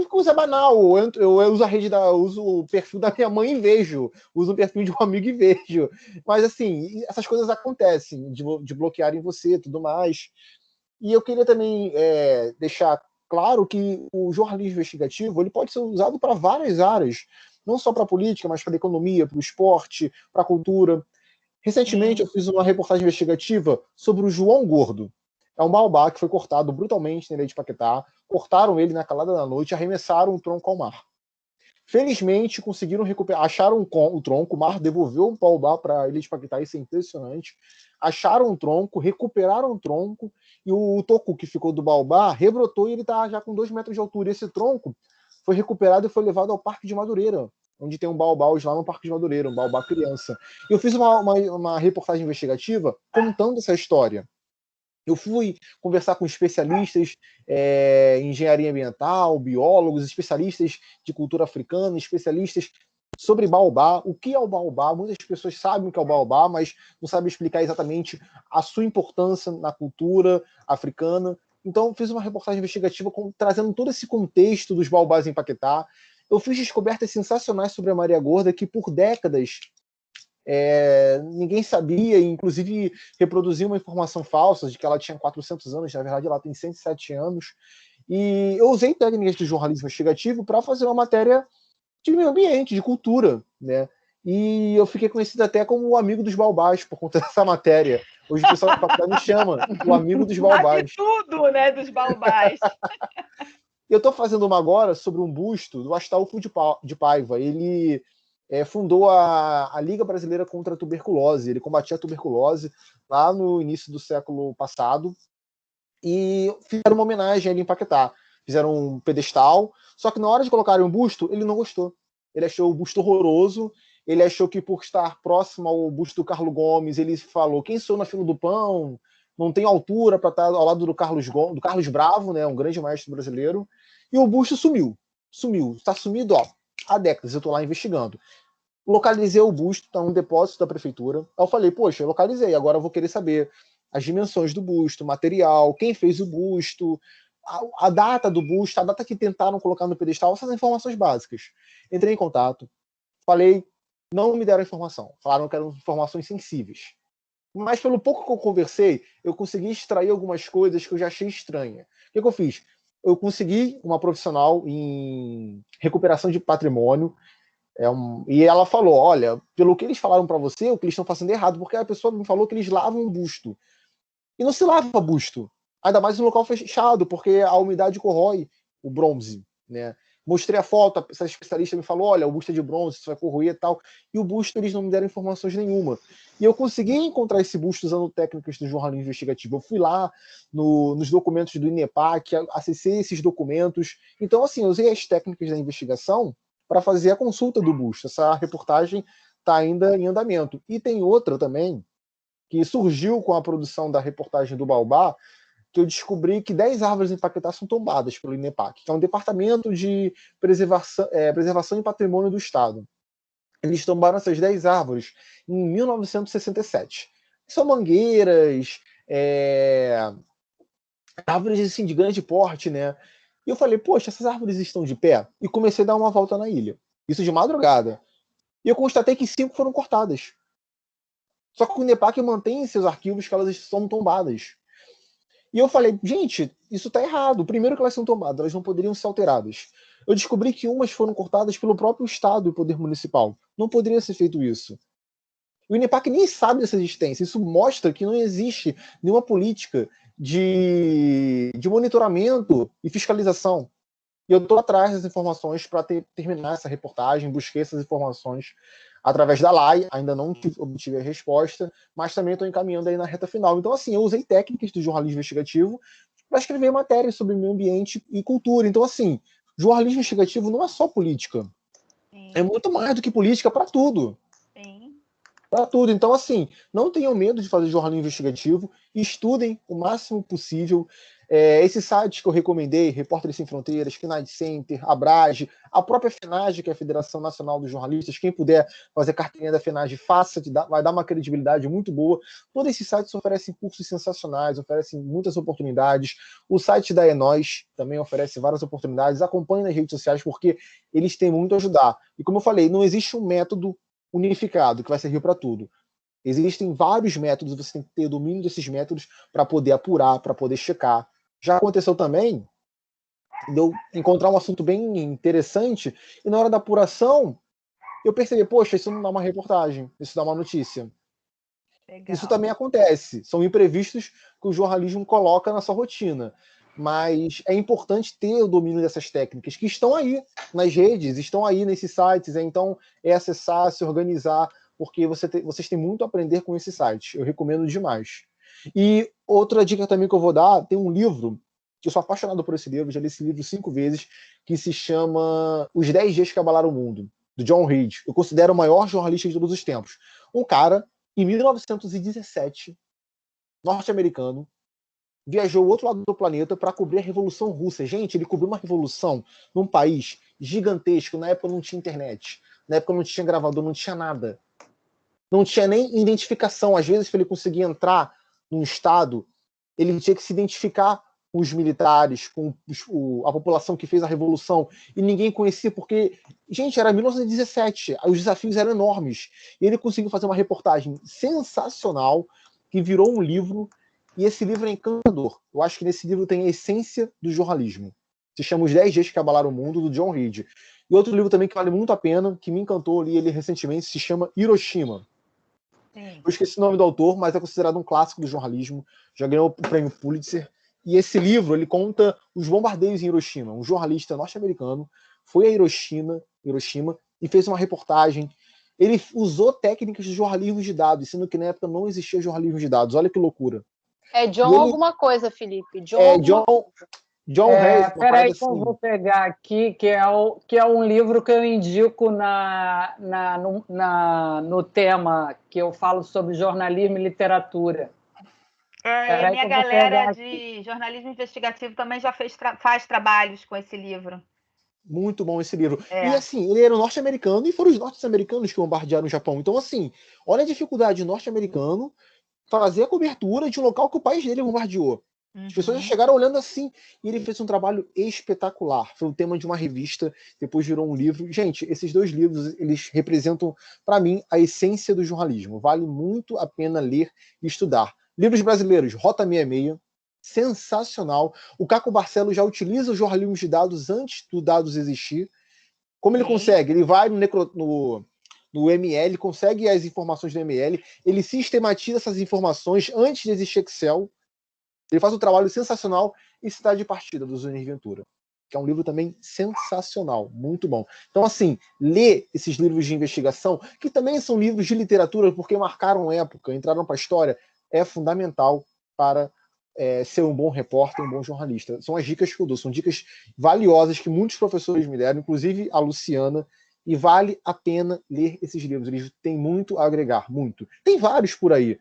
Coisa banal, eu uso a rede uso o perfil da minha mãe e vejo, uso o perfil de um amigo e vejo, mas assim, essas coisas acontecem, de bloquearem você e tudo mais. E eu queria também deixar claro que o jornalismo investigativo ele pode ser usado para várias áreas, não só para a política, mas para a economia, para o esporte, para a cultura. Recentemente eu fiz uma reportagem investigativa sobre o João Gordo. É um baobá que foi cortado brutalmente na ilha de Paquetá, cortaram ele na calada da noite e arremessaram o tronco ao mar. Felizmente, conseguiram recuperar, acharam o tronco, o mar devolveu o baobá para a ilha de Paquetá, isso é impressionante. Acharam o tronco, recuperaram o tronco, e o toco que ficou do baobá rebrotou e ele está já com 2 metros de altura. Esse tronco foi recuperado e foi levado ao Parque de Madureira, onde tem um baobá lá no Parque de Madureira, um baobá criança. Eu fiz uma reportagem investigativa contando essa história. Eu fui conversar com especialistas em engenharia ambiental, biólogos, especialistas de cultura africana, especialistas sobre baobá. O que é o baobá? Muitas pessoas sabem o que é o baobá, mas não sabem explicar exatamente a sua importância na cultura africana. Então, fiz uma reportagem investigativa trazendo todo esse contexto dos baobás em Paquetá. Eu fiz descobertas sensacionais sobre a Maria Gorda, que por décadas ninguém sabia, inclusive reproduziu uma informação falsa de que ela tinha 400 anos, na verdade ela tem 107 anos, e eu usei técnicas de jornalismo investigativo para fazer uma matéria de meio ambiente, de cultura, né? E eu fiquei conhecido até como o amigo dos baobás por conta dessa matéria. Hoje o pessoal da faculdade me chama o amigo dos baobás. Sabe tudo, né, dos baobás. Eu estou fazendo uma agora sobre um busto do Astolfo de Paiva. Ele fundou a Liga Brasileira contra a Tuberculose. Ele combatia a tuberculose lá no início do século passado e fizeram uma homenagem a ele em Paquetá. Fizeram um pedestal, só que na hora de colocarem um busto, ele não gostou. Ele achou o busto horroroso, ele achou que por estar próximo ao busto do Carlos Gomes, ele falou, quem sou na fila do pão? Não tem altura para estar ao lado do Carlos Bravo, né, um grande maestro brasileiro, e o busto sumiu. Está sumido, há décadas, eu estou lá investigando. Localizei o busto, está num depósito da prefeitura. Aí eu falei, poxa, eu localizei, agora eu vou querer saber as dimensões do busto, o material, quem fez o busto, a data do busto, a data que tentaram colocar no pedestal, essas informações básicas. Entrei em contato, falei, não me deram informação, falaram que eram informações sensíveis. Mas pelo pouco que eu conversei, eu consegui extrair algumas coisas que eu já achei estranha. O que eu fiz? Eu consegui uma profissional em recuperação de patrimônio, e ela falou, olha, pelo que eles falaram para você, o que eles estão fazendo é errado, porque a pessoa me falou que eles lavam um busto. E não se lava busto, ainda mais em um local fechado, porque a umidade corrói o bronze, né? Mostrei a foto, essa especialista me falou, olha, o busto é de bronze, isso vai corroer e tal, e o busto eles não me deram informações nenhuma. E eu consegui encontrar esse busto usando técnicas do jornalismo investigativo. Eu fui lá nos documentos do INEPAC, acessei esses documentos. Então, assim, eu usei as técnicas da investigação para fazer a consulta do busto. Essa reportagem está ainda em andamento. E tem outra também, que surgiu com a produção da reportagem do Baobá, que eu descobri que 10 árvores em Paquetá são tombadas pelo INEPAC, que é um departamento de preservação e patrimônio do Estado. Eles tombaram essas 10 árvores em 1967. São mangueiras, árvores assim, de grande porte, né? E eu falei, poxa, essas árvores estão de pé? E comecei a dar uma volta na ilha. Isso de madrugada. E eu constatei que 5 foram cortadas. Só que o INEPAC mantém em seus arquivos que elas são tombadas. E eu falei, gente, isso está errado. Primeiro que elas são tombadas, elas não poderiam ser alteradas. Eu descobri que umas foram cortadas pelo próprio Estado e Poder Municipal. Não poderia ser feito isso. O INEPAC nem sabe dessa existência. Isso mostra que não existe nenhuma política de monitoramento e fiscalização. E eu estou atrás das informações para terminar essa reportagem, busquei essas informações através da LAI, ainda não obtive a resposta, mas também estou encaminhando aí na reta final. Então, assim, eu usei técnicas do jornalismo investigativo para escrever matérias sobre meio ambiente e cultura. Então, assim, jornalismo investigativo não é só política. Sim. É muito mais do que política para tudo. Sim. Para tudo. Então, assim, não tenham medo de fazer jornalismo investigativo, estudem o máximo possível. Esses sites que eu recomendei, Repórteres Sem Fronteiras, FINAD Center, Abrage, a própria FENAGE, que é a Federação Nacional dos Jornalistas, quem puder fazer carteirinha da FENAGE, faça, vai dar uma credibilidade muito boa. Todos esses sites oferecem cursos sensacionais, oferecem muitas oportunidades. O site da Enós também oferece várias oportunidades. Acompanhe nas redes sociais, porque eles têm muito a ajudar. E como eu falei, não existe um método unificado que vai servir para tudo. Existem vários métodos, você tem que ter domínio desses métodos para poder apurar, para poder checar. Já aconteceu também de eu encontrar um assunto bem interessante e na hora da apuração eu percebi, poxa, isso não dá uma reportagem, isso dá uma notícia. Legal. Isso também acontece. São imprevistos que o jornalismo coloca na sua rotina. Mas é importante ter o domínio dessas técnicas que estão aí nas redes, estão aí nesses sites. Então, é acessar, se organizar, porque vocês têm muito a aprender com esses sites. Eu recomendo demais. E outra dica também que eu vou dar, tem um livro, que eu sou apaixonado por esse livro, já li esse livro 5 vezes, que se chama Os 10 Dias que Abalaram o Mundo, do John Reed. Eu considero o maior jornalista de todos os tempos. Um cara, em 1917, norte-americano, viajou ao outro lado do planeta para cobrir a Revolução Russa. Gente, ele cobriu uma revolução num país gigantesco. Na época não tinha internet, na época não tinha gravador, não tinha nada. Não tinha nem identificação. Às vezes, para ele conseguir entrar num estado, ele tinha que se identificar com os militares, com a população que fez a revolução, e ninguém conhecia, porque, gente, era 1917, os desafios eram enormes. E ele conseguiu fazer uma reportagem sensacional, que virou um livro, e esse livro é encantador. Eu acho que nesse livro tem a essência do jornalismo. Se chama Os 10 Dias que Abalaram o Mundo, do John Reed. E outro livro também que vale muito a pena, que me encantou, li ele recentemente, se chama Hiroshima. Sim. Eu esqueci o nome do autor, mas é considerado um clássico do jornalismo, já ganhou o prêmio Pulitzer. E esse livro, ele conta os bombardeios em Hiroshima. Um jornalista norte-americano foi a Hiroshima e fez uma reportagem. Ele usou técnicas de jornalismo de dados, sendo que na época não existia jornalismo de dados. Olha que loucura. É John ele, alguma coisa, Felipe. John Harris, uma Peraí, parada que eu assim. vou pegar aqui, que é um livro que eu indico no tema que eu falo sobre jornalismo e literatura. E a minha galera de jornalismo investigativo também já faz trabalhos com esse livro. Muito bom esse livro. E assim, ele era norte-americano e foram os norte-americanos que bombardearam o Japão. Então, assim, olha a dificuldade do norte-americano fazer a cobertura de um local que o país dele bombardeou. As pessoas já chegaram olhando assim, e ele fez um trabalho espetacular. Foi o tema de uma revista, depois virou um livro. Gente, esses 2 livros, eles representam, para mim, a essência do jornalismo. Vale muito a pena ler e estudar. Livros brasileiros, Rota 66, sensacional. O Caco Barcelos já utiliza o jornalismo de dados antes do dados existir. Como ele consegue? Ele vai no ML, consegue as informações do ML, ele sistematiza essas informações antes de existir Excel. Ele faz um trabalho sensacional em Cidade de Partida, do Zunir Ventura, que é um livro também sensacional, muito bom. Então, assim, ler esses livros de investigação, que também são livros de literatura, porque marcaram época, entraram para a história, é fundamental para ser um bom repórter, um bom jornalista. São as dicas que eu dou, são dicas valiosas que muitos professores me deram, inclusive a Luciana, e vale a pena ler esses livros. Eles têm muito a agregar, muito. Tem vários por aí.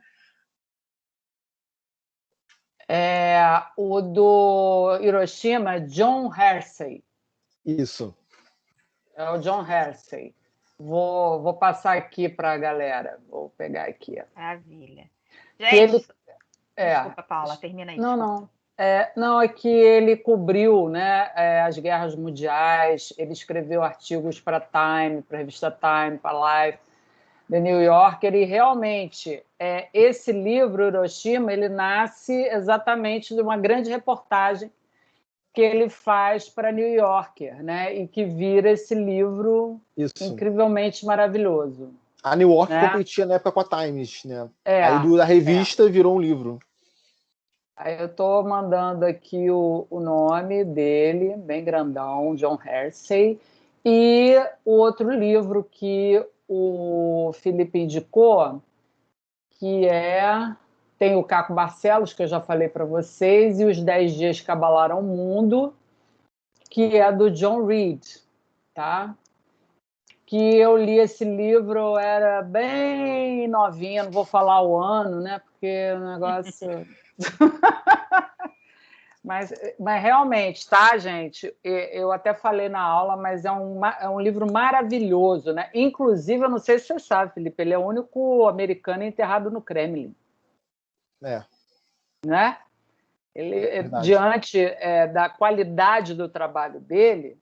O do Hiroshima, John Hersey. Isso. É o John Hersey. Vou passar aqui para a galera. Vou pegar aqui. Maravilha. Gente, desculpa, Paula, termina aí. Não. Não, é que ele cobriu, né, as guerras mundiais, ele escreveu artigos para Time, para a revista Time, para Life, The New Yorker, e realmente esse livro, Hiroshima, ele nasce exatamente de uma grande reportagem que ele faz para New Yorker, né, e que vira esse livro incrivelmente maravilhoso. A New Yorker competia na época com a Times, né? Aí da revista virou um livro. Aí eu estou mandando aqui o nome dele, bem grandão, John Hersey, e o outro livro que o Felipe indicou, que tem o Caco Barcelos, que eu já falei para vocês, e Os 10 Dias que Abalaram o Mundo, que é do John Reed, tá? Que eu li esse livro, eu era bem novinha, não vou falar o ano, né? Porque o negócio... Mas realmente, tá, gente? Eu até falei na aula, mas é um livro maravilhoso, né? Inclusive, eu não sei se você sabe, Felipe, ele é o único americano enterrado no Kremlin. Né? Ele, diante da qualidade do trabalho dele,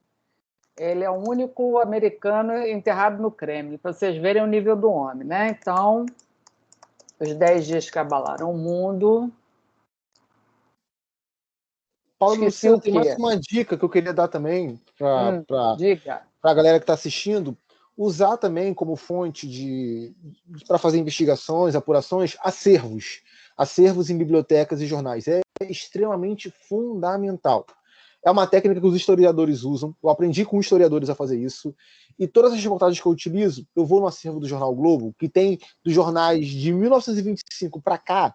ele é o único americano enterrado no Kremlin, para vocês verem o nível do homem, né? Então, Os 10 Dias que Abalaram o Mundo. Paulo, Luciano, tem mais uma dica que eu queria dar também para a galera que está assistindo. usar também como fonte para fazer investigações, apurações, acervos em bibliotecas e jornais. É extremamente fundamental. É uma técnica que os historiadores usam. Eu aprendi com historiadores a fazer isso. E todas as reportagens que eu utilizo, eu vou no acervo do Jornal Globo, que tem dos jornais de 1925 para cá,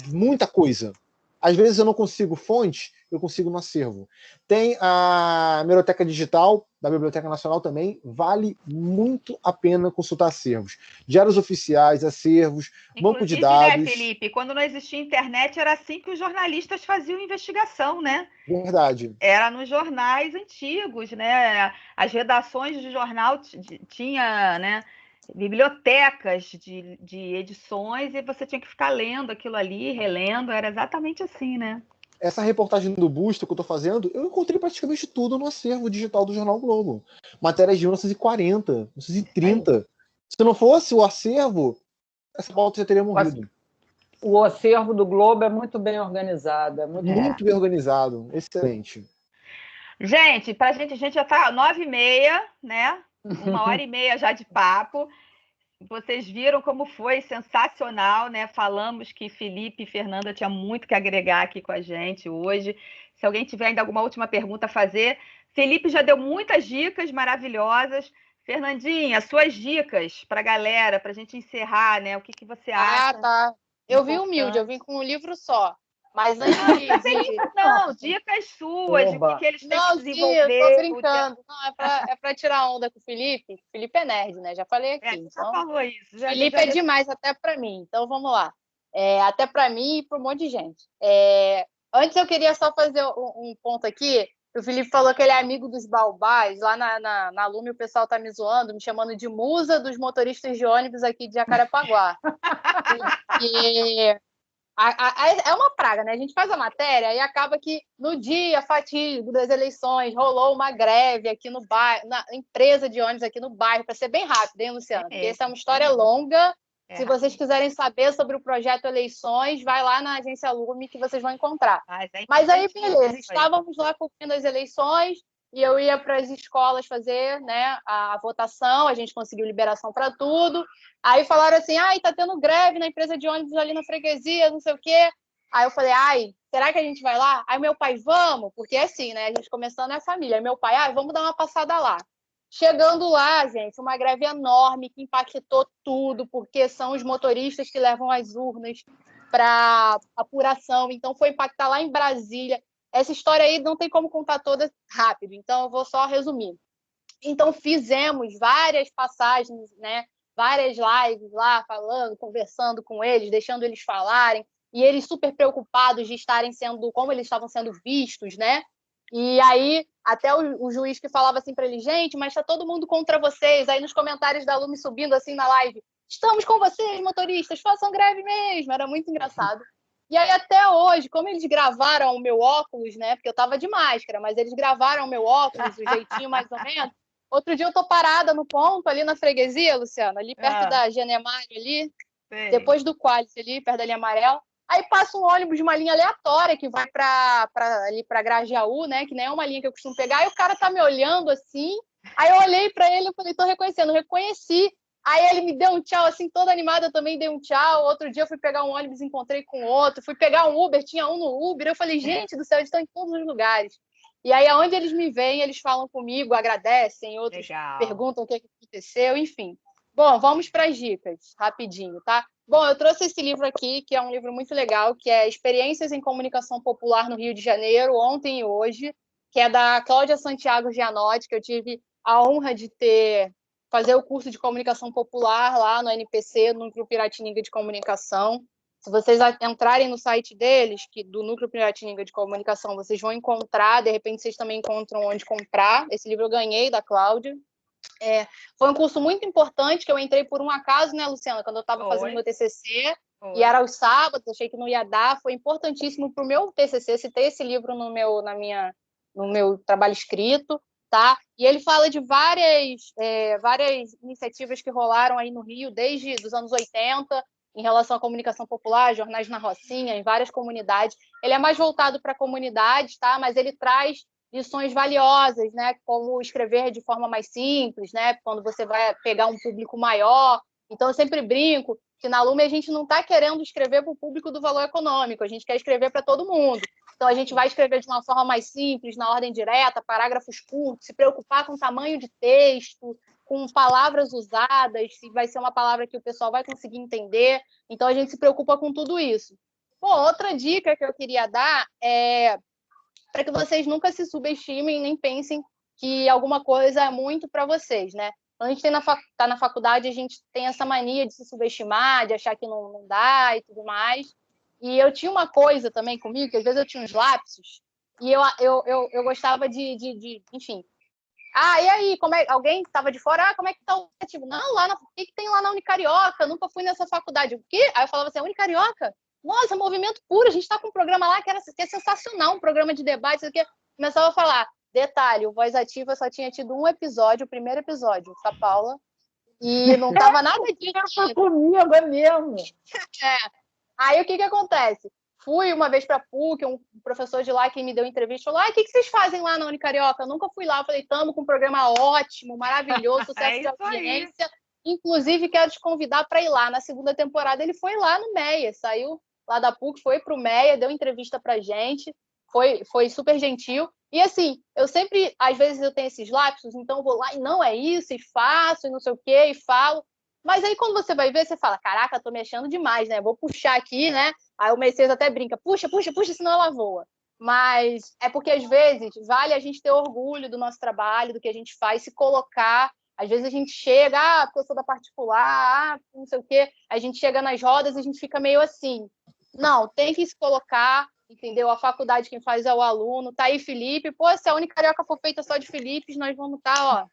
muita coisa. Às vezes eu não consigo fonte, eu consigo no acervo. Tem a Hemeroteca Digital, da Biblioteca Nacional também, vale muito a pena consultar acervos. Diários oficiais, acervos, banco de dados. Né, Felipe, quando não existia internet, era assim que os jornalistas faziam investigação, né? Verdade. Era nos jornais antigos, né? As redações de jornal tinha, né, bibliotecas de edições e você tinha que ficar lendo aquilo ali, relendo, era exatamente assim, né? Essa reportagem do busto que eu estou fazendo, eu encontrei praticamente tudo no acervo digital do Jornal Globo. Matérias de 1940, 1930. Se não fosse o acervo, essa pauta já teria morrido. O acervo do Globo é muito bem organizado. É muito bem organizado. Excelente. Gente, a gente já está 9h30, né? 1h30 já de papo. Vocês viram como foi sensacional, né? Falamos que Felipe e Fernanda tinham muito que agregar aqui com a gente hoje. Se alguém tiver ainda alguma última pergunta a fazer, Felipe já deu muitas dicas maravilhosas. Fernandinha, suas dicas para a galera, para a gente encerrar, né? O que você acha? Tá. Eu vim humilde, eu vim com um livro só. Mas antes Não, dicas suas, de que eles têm que desenvolver. Não, tô brincando. Não, é para tirar onda com o Felipe. O Felipe é nerd, né? Já falei aqui. Então, já falou isso. Felipe é demais até para mim. Então, vamos lá. Até para mim e para um monte de gente. Antes, eu queria só fazer um ponto aqui. O Felipe falou que ele é amigo dos baobás. Lá na Lume, o pessoal tá me zoando, me chamando de musa dos motoristas de ônibus aqui de Jacarepaguá. É uma praga, né? A gente faz a matéria e acaba que no dia fatídico das eleições rolou uma greve aqui no bairro, na empresa de ônibus aqui no bairro, para ser bem rápido, hein, Luciana? Porque essa é uma história longa. Se vocês quiserem saber sobre o projeto Eleições, vai lá na agência Lume que vocês vão encontrar. Mas aí, beleza, estávamos lá cobrindo as eleições e eu ia para as escolas fazer, né, a votação, a gente conseguiu liberação para tudo. Aí falaram assim, tá tendo greve na empresa de ônibus ali na freguesia, não sei o quê. Aí eu falei, será que a gente vai lá? Aí meu pai, vamos, porque é assim, né, a gente começando é a família. Aí meu pai, vamos dar uma passada lá. Chegando lá, gente, uma greve enorme que impactou tudo, porque são os motoristas que levam as urnas para apuração. Então, foi impactar lá em Brasília. Essa história aí não tem como contar toda rápido, então eu vou só resumir. Então, fizemos várias passagens, né? Várias lives lá, falando, conversando com eles, deixando eles falarem, e eles super preocupados de estarem sendo, como eles estavam sendo vistos, né? E aí, até o juiz que falava assim para ele, gente, mas está todo mundo contra vocês. Aí nos comentários da Lume subindo assim na live, estamos com vocês, motoristas, façam greve mesmo. Era muito engraçado. E aí até hoje, como eles gravaram o meu óculos, né? Porque eu estava de máscara, mas eles gravaram o meu óculos, o jeitinho mais ou menos. Outro dia eu tô parada no ponto, ali na freguesia, Luciana, ali perto da Genemário ali, depois do Qualis ali, perto da linha amarela. Aí passa um ônibus de uma linha aleatória que vai ali para Grajaú, né? Que nem é uma linha que eu costumo pegar. Aí o cara tá me olhando assim. Aí eu olhei para ele e falei, tô reconhecendo, reconheci. Aí ele me deu um tchau, assim, toda animada, eu também dei um tchau. Outro dia eu fui pegar um ônibus, encontrei com outro. Fui pegar um Uber, tinha um no Uber. Eu falei, gente do céu, eles estão em todos os lugares. E aí, aonde eles me veem, eles falam comigo, agradecem, outros perguntam o que aconteceu, enfim. Bom, vamos para as dicas, rapidinho, tá? Bom, eu trouxe esse livro aqui, que é um livro muito legal, que é Experiências em Comunicação Popular no Rio de Janeiro, ontem e hoje, que é da Cláudia Santiago Gianotti, que eu tive a honra de fazer o curso de Comunicação Popular lá no NPC, no Núcleo Piratininga de Comunicação. Se vocês entrarem no site deles, do Núcleo Piratininga de Comunicação, vocês vão encontrar, de repente vocês também encontram onde comprar. Esse livro eu ganhei da Cláudia. Foi um curso muito importante, que eu entrei por um acaso, né, Luciana? Quando eu estava fazendo meu TCC, e era aos sábados, achei que não ia dar. Foi importantíssimo para o meu TCC, citei esse livro no meu trabalho escrito, tá? E ele fala de várias iniciativas que rolaram aí no Rio desde os anos 80, em relação à comunicação popular, jornais na Rocinha, em várias comunidades. Ele é mais voltado para comunidades, tá? Mas ele traz lições valiosas, né? Como escrever de forma mais simples, né? Quando você vai pegar um público maior. Então, eu sempre brinco que na Lume a gente não está querendo escrever para o público do valor econômico, a gente quer escrever para todo mundo. Então, a gente vai escrever de uma forma mais simples, na ordem direta, parágrafos curtos, se preocupar com o tamanho de texto, com palavras usadas, se vai ser uma palavra que o pessoal vai conseguir entender. Então, a gente se preocupa com tudo isso. Pô, outra dica que eu queria dar é para que vocês nunca se subestimem nem pensem que alguma coisa é muito para vocês, né? Quando a gente está na faculdade, a gente tem essa mania de se subestimar, de achar que não dá e tudo mais. E eu tinha uma coisa também comigo, que às vezes eu tinha uns lapsos, e eu gostava enfim. Ah, e aí, alguém estava de fora? Ah, como é que tá o ativo? Não, o que tem lá na Unicarioca? Eu nunca fui nessa faculdade. O quê? Aí eu falava assim, Unicarioca? Nossa, movimento puro, a gente está com um programa lá que é sensacional, um programa de debate, isso aqui. Começava a falar, detalhe, o Voz Ativa só tinha tido um episódio, o primeiro episódio, com a Paula, e não tava nada disso. Comigo, é mesmo. Aí o que acontece? Fui uma vez para a PUC, um professor de lá que me deu entrevista falou: o que vocês fazem lá na Unicarioca? Eu nunca fui lá. Eu falei: estamos com um programa ótimo, maravilhoso, sucesso de audiência. Inclusive, quero te convidar para ir lá. Na segunda temporada, ele foi lá no MEIA, saiu lá da PUC, foi para o MEIA, deu entrevista para gente, foi super gentil. E assim, eu sempre, às vezes eu tenho esses lapsos, então eu vou lá e não é isso, e faço, e não sei o quê, e falo. Mas aí quando você vai ver, você fala, caraca, tô me achando demais, né? Vou puxar aqui, né? Aí o Messias até brinca, puxa, senão ela voa. Mas é porque, às vezes, vale a gente ter orgulho do nosso trabalho, do que a gente faz, se colocar. Às vezes a gente chega, porque eu sou da particular, não sei o quê. A gente chega nas rodas e a gente fica meio assim. Não, tem que se colocar, entendeu? A faculdade quem faz é o aluno. Tá aí, Felipe. Pô, se a Unicarioca for feita só de Filipes, nós vamos estar,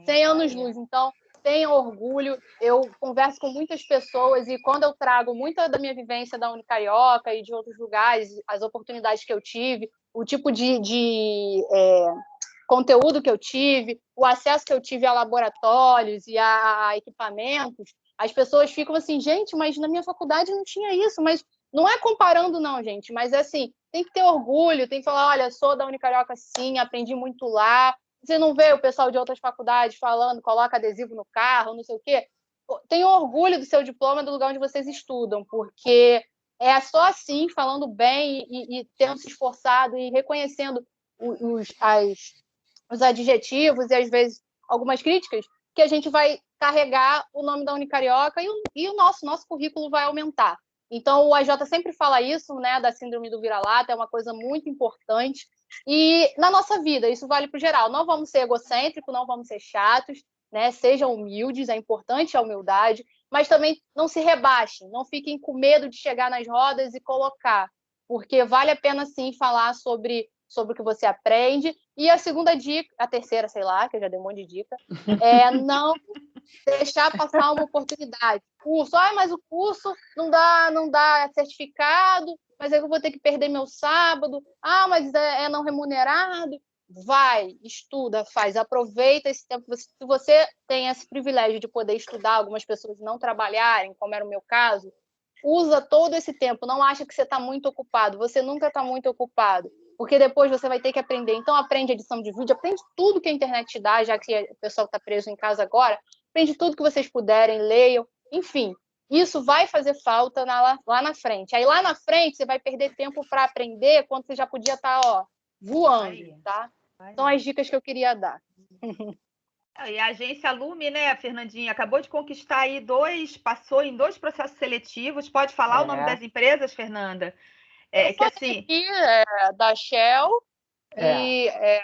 100 anos-luz. Então, tenha orgulho. Eu converso com muitas pessoas e quando eu trago muita da minha vivência da Unicarioca e de outros lugares, as oportunidades que eu tive, o tipo de conteúdo que eu tive, o acesso que eu tive a laboratórios e a equipamentos, as pessoas ficam assim, gente, mas na minha faculdade não tinha isso, mas não é comparando não, gente, mas é assim, tem que ter orgulho, tem que falar, olha, sou da Unicarioca sim, aprendi muito lá. Você não vê o pessoal de outras faculdades falando, coloca adesivo no carro, não sei o quê. Tenha orgulho do seu diploma do lugar onde vocês estudam, porque é só assim, falando bem e tendo se esforçado e reconhecendo os adjetivos e, às vezes, algumas críticas, que a gente vai carregar o nome da Unicarioca e o nosso currículo vai aumentar. Então, o AJ sempre fala isso, né, da síndrome do vira-lata, é uma coisa muito importante. E na nossa vida, isso vale para o geral. Não vamos ser egocêntricos, não vamos ser chatos, né? Sejam humildes, é importante a humildade, mas também não se rebaixem, não fiquem com medo de chegar nas rodas e colocar, porque vale a pena, sim, falar sobre o que você aprende. E a segunda dica, a terceira, sei lá, que eu já dei um monte de dica, é não deixar passar uma oportunidade. Curso, mas o curso não dá certificado, mas eu vou ter que perder meu sábado. Mas é não remunerado. Vai, estuda, faz, aproveita esse tempo. Se você tem esse privilégio de poder estudar, algumas pessoas não trabalharem, como era o meu caso, usa todo esse tempo. Não acha que você está muito ocupado. Você nunca está muito ocupado, porque depois você vai ter que aprender. Então, aprende edição de vídeo, aprende tudo que a internet te dá, já que o pessoal está preso em casa agora. Aprende tudo que vocês puderem, leiam. Enfim, isso vai fazer falta lá na frente. Aí, lá na frente, você vai perder tempo para aprender quando você já podia estar voando, tá? São as dicas que eu queria dar. E a agência Lume, né, Fernandinha, acabou de conquistar aí passou em 2 processos seletivos. Pode falar o nome das empresas, Fernanda? Que assim... aqui, da Shell,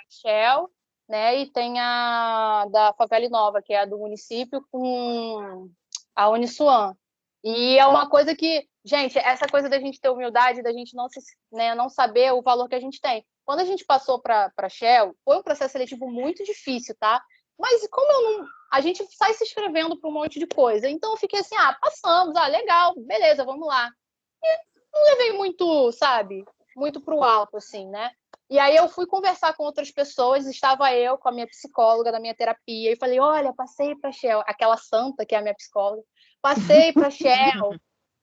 Shell, né, e tem a da Favela Nova, que é a do município, com a Uniswan. E é uma coisa que, gente, essa coisa da gente ter humildade, da gente não saber o valor que a gente tem. Quando a gente passou para a Shell, foi um processo seletivo muito difícil, tá? Mas como a gente sai se inscrevendo para um monte de coisa. Então eu fiquei assim, passamos, legal, beleza, vamos lá. E não levei muito, sabe, muito para o alto, assim, né? E aí eu fui conversar com outras pessoas, estava eu com a minha psicóloga da minha terapia, e falei, olha, passei para a Shell, aquela santa que é a minha psicóloga, passei para a Shell.